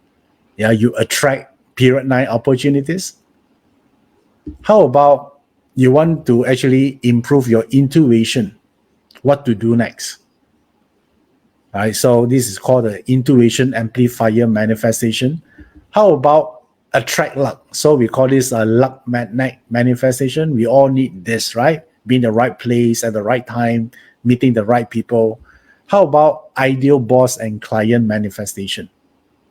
Yeah, you attract period 9 opportunities. How about you want to actually improve your intuition, what to do next? All right, so this is called the intuition amplifier manifestation. How about attract luck? So we call this a luck magnet manifestation. We all need this, right? Being in the right place at the right time, meeting the right people. How about ideal boss and client manifestation?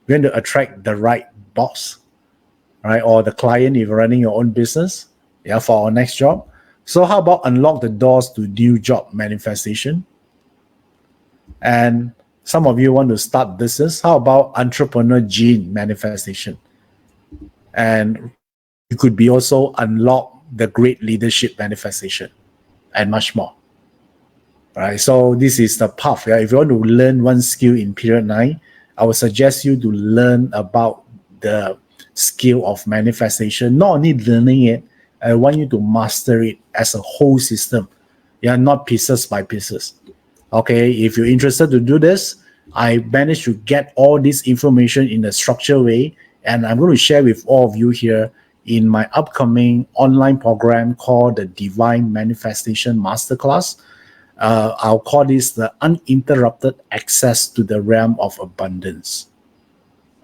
We're going to attract the right boss, right? Or the client if you're running your own business, yeah, for our next job. So how about unlock the doors to new job manifestation? And some of you want to start business. How about entrepreneur gene manifestation? And you could be also unlock the great leadership manifestation and much more. All right, so this is the path. Yeah? If you want to learn one skill in period 9, I would suggest you to learn about the skill of manifestation. Not only learning it, I want you to master it as a whole system. Yeah, not pieces by pieces. Okay, if you're interested to do this, I managed to get all this information in a structured way, and I'm going to share with all of you here in my upcoming online program called the Divine Manifestation Masterclass. I'll call this the uninterrupted access to the realm of abundance.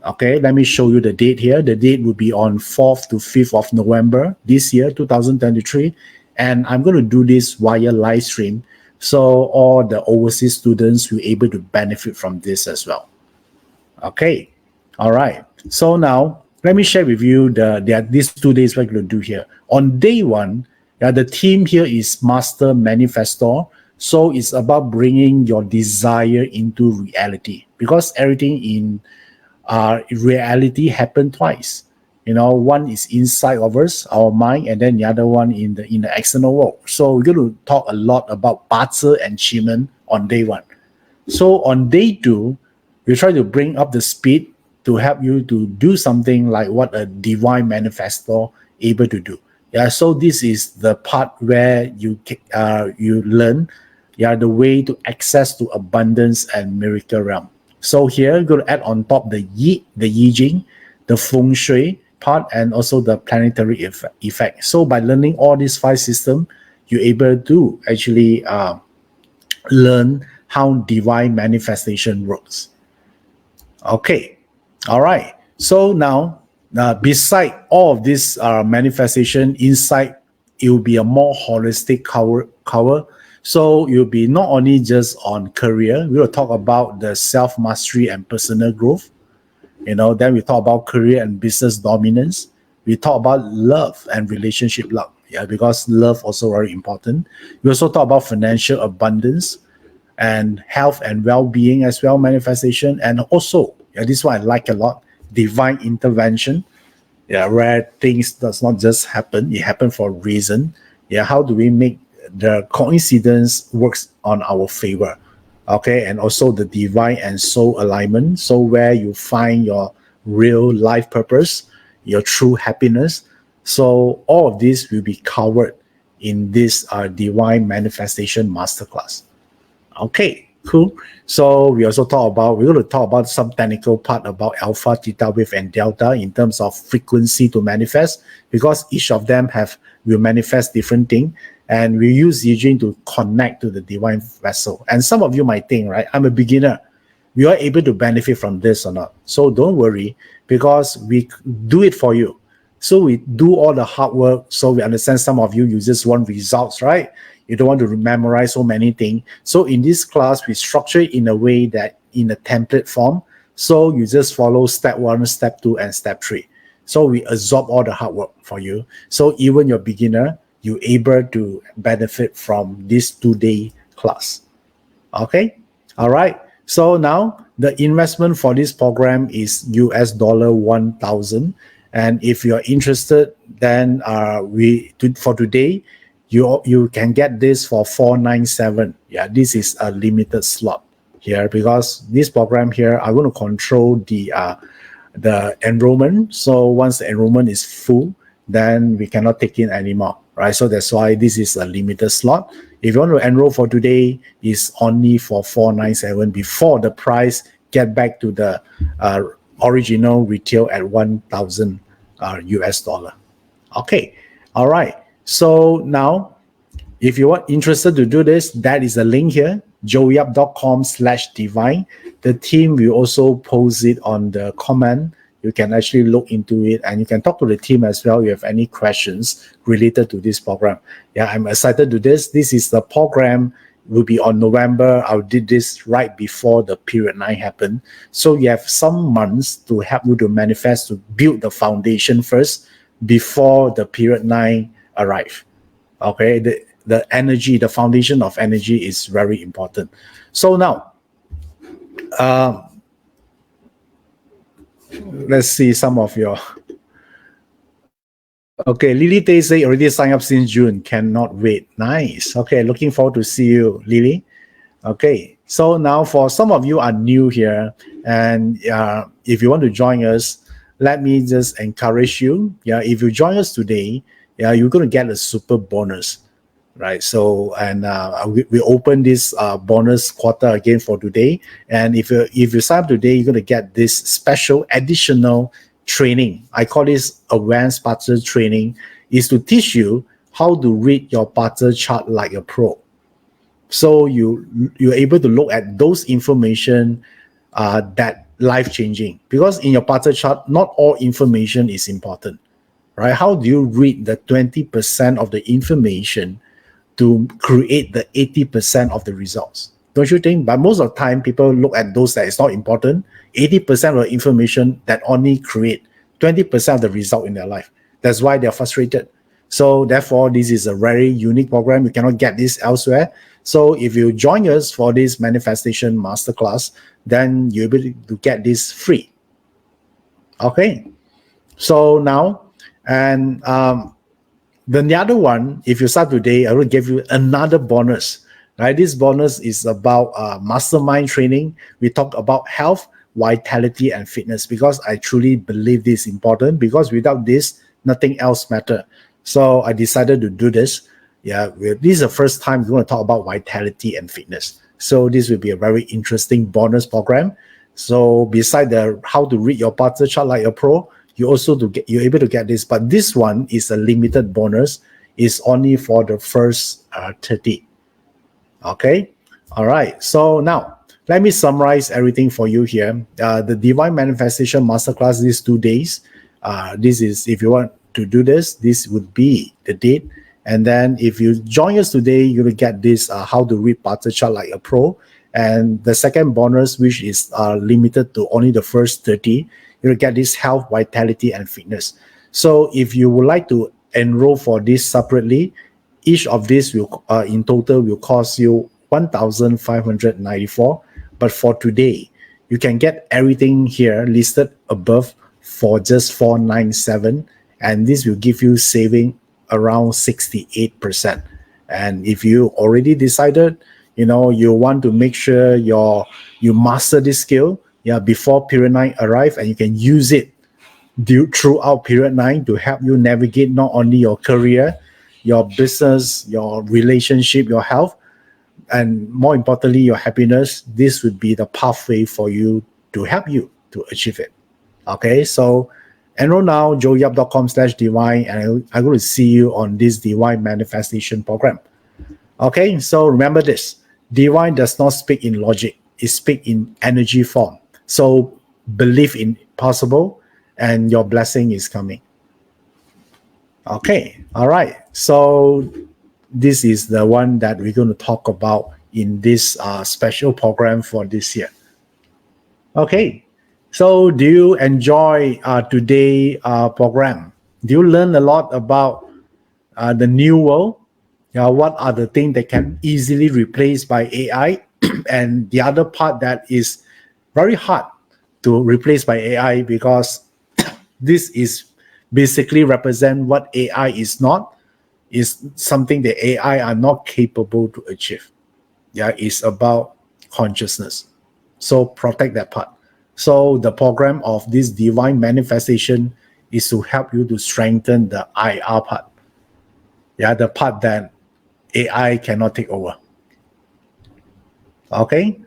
Okay, let me show you the date here. The date will be on 4th to 5th of November this year, 2023. And I'm going to do this via live stream So all the overseas students will able to benefit from this as well. Okay, all right. So now let me share with you these 2 days what we're going to do here. On day one, the theme here is Master Manifestor. So it's about bringing your desire into reality, because everything in reality happen twice. One is inside of us, our mind, and then the other one in the external world. So we're going to talk a lot about BaZi and Chiman on day one. So on day two, we try to bring up the speed to help you to do something like what a divine manifestor able to do. Yeah, so this is the part where you learn the way to access to abundance and miracle realm. So here we're going to add on top the Yi Jing, the Feng Shui part, and also the planetary effect. So by learning all these 5 systems, you're able to actually learn how divine manifestation works. Okay, all right. So now, beside all of this manifestation inside, it will be a more holistic cover. So you'll be not only just on career, we will talk about the self-mastery and personal growth. Then we talk about career and business dominance. We talk about love and relationship love. Yeah, because love also very important. We also talk about financial abundance and health and well-being as well, manifestation. And also, this one I like a lot, divine intervention. Where things does not just happen, it happen for a reason. How do we make the coincidence works on our favor? Okay, and also the divine and soul alignment. So where you find your real life purpose, your true happiness. So all of this will be covered in this divine manifestation masterclass. Okay, cool. So we're going to talk about some technical part about alpha, theta wave, and delta in terms of frequency to manifest, because each of them will manifest different thing. And we use Yi to connect to the divine vessel. And some of you might think, right, I'm a beginner. We are able to benefit from this or not. So don't worry, because we do it for you. So we do all the hard work. So we understand some of you just want results, right? You don't want to memorize so many things. So in this class, we structure it in a way that in a template form. So you just follow step 1, step 2, and step 3. So we absorb all the hard work for you. So even you're beginner, you're able to benefit from this 2-day class. Okay? All right. So now the investment for this program is $1,000. And if you're interested, then for today, you can get this for $497. Yeah, this is a limited slot here, because this program here, I want to control the enrollment. So once the enrollment is full, then we cannot take in anymore, right? So that's why this is a limited slot. If you want to enroll for today, it's only for $497 before the price get back to the original retail at $1,000 US dollar. Okay, all right. So now, if you are interested to do this, that is the link here, joeyup.com/divine. The team will also post it on the comment. You can actually look into it, and you can talk to the team as well if you have any questions related to this program. Yeah, I'm excited to this. This is the program will be on November. I did this right before the period 9 happened. So you have some months to help you to manifest, to build the foundation first before the period 9 arrive. Okay, the energy, the foundation of energy is very important. So now, let's see some of your. Okay, Lily Tay say already signed up since June. Cannot wait. Nice. Okay, looking forward to see you, Lily. Okay, so now for some of you are new here, and if you want to join us, let me just encourage you. Yeah, if you join us today, you're going to get a super bonus, right? So, and we open this bonus quarter again for today. And if you sign up today, you're going to get this special additional training. I call this advanced BaZi training. Is to teach you how to read your BaZi chart like a pro. So you're able to look at those information that life-changing. Because in your BaZi chart, not all information is important, right? How do you read the 20% of the information to create the 80% of the results. Don't you think? But most of the time, people look at those that is not important. 80% of the information that only create 20% of the result in their life. That's why they're frustrated. So therefore, this is a very unique program. You cannot get this elsewhere. So if you join us for this manifestation masterclass, then you'll be able to get this free. Okay. So now, and then the other one, if you start today, I will give you another bonus. Right? This bonus is about mastermind training. We talk about health, vitality, and fitness because I truly believe this is important because without this, nothing else matters. So I decided to do this. Yeah, this is the first time we're going to talk about vitality and fitness. So this will be a very interesting bonus program. So beside the how to read your parts chart like a pro, you're able to get this. But this one is a limited bonus. It's only for the first 30. Okay. All right. So now let me summarize everything for you here. The Divine Manifestation Masterclass, these 2 days. This is, if you want to do this, this would be the date. And then if you join us today, you're going to get this how to read parts chart like a pro. And the second bonus, which is limited to only the first 30, you'll get this health, vitality, and fitness. So if you would like to enroll for this separately, each of these will in total will cost you 1,594. But for today, you can get everything here listed above for just 497, and this will give you saving around 68%. And if you already decided, you want to make sure you master this skill, before period 9 arrive, and you can use it throughout period 9 to help you navigate not only your career, your business, your relationship, your health, and more importantly, your happiness. This would be the pathway for you to help you to achieve it. Okay, so enroll now, joeyap.com/divine, and I'm going to see you on this Divine Manifestation program. Okay, so remember this. Divine does not speak in logic. It speaks in energy form. So believe in possible, and your blessing is coming. Okay, all right. So this is the one that we're going to talk about in this special program for this year. Okay, so do you enjoy today's program? Do you learn a lot about the new world? What are the things that can easily replaced by AI? And the other part that is very hard to replace by AI because this is basically represent what AI is not, is something that AI are not capable to achieve. It's about consciousness. So protect that part. So the program of this divine manifestation is to help you to strengthen the IR part. The part that AI cannot take over. Okay.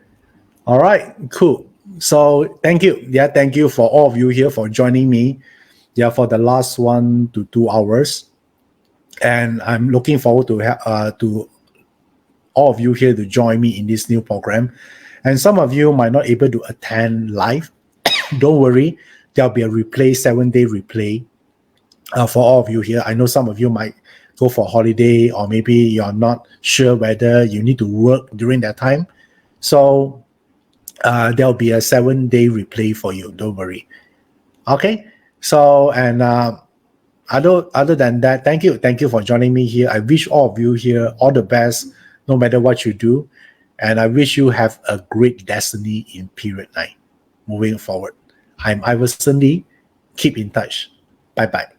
All right. Cool. So thank you. Thank you for all of you here for joining me. For the last 1 to 2 hours. And I'm looking forward to all of you here to join me in this new program. And some of you might not able to attend live. Don't worry. There'll be a replay, 7-day replay for all of you here. I know some of you might go for holiday, or maybe you're not sure whether you need to work during that time. So there'll be a 7-day replay for you. Don't worry. Okay. So, and other than that, thank you for joining me here. I wish all of you here all the best, no matter what you do, and I wish you have a great destiny in period 9 moving forward. I'm Iverson Lee. Keep in touch. Bye bye.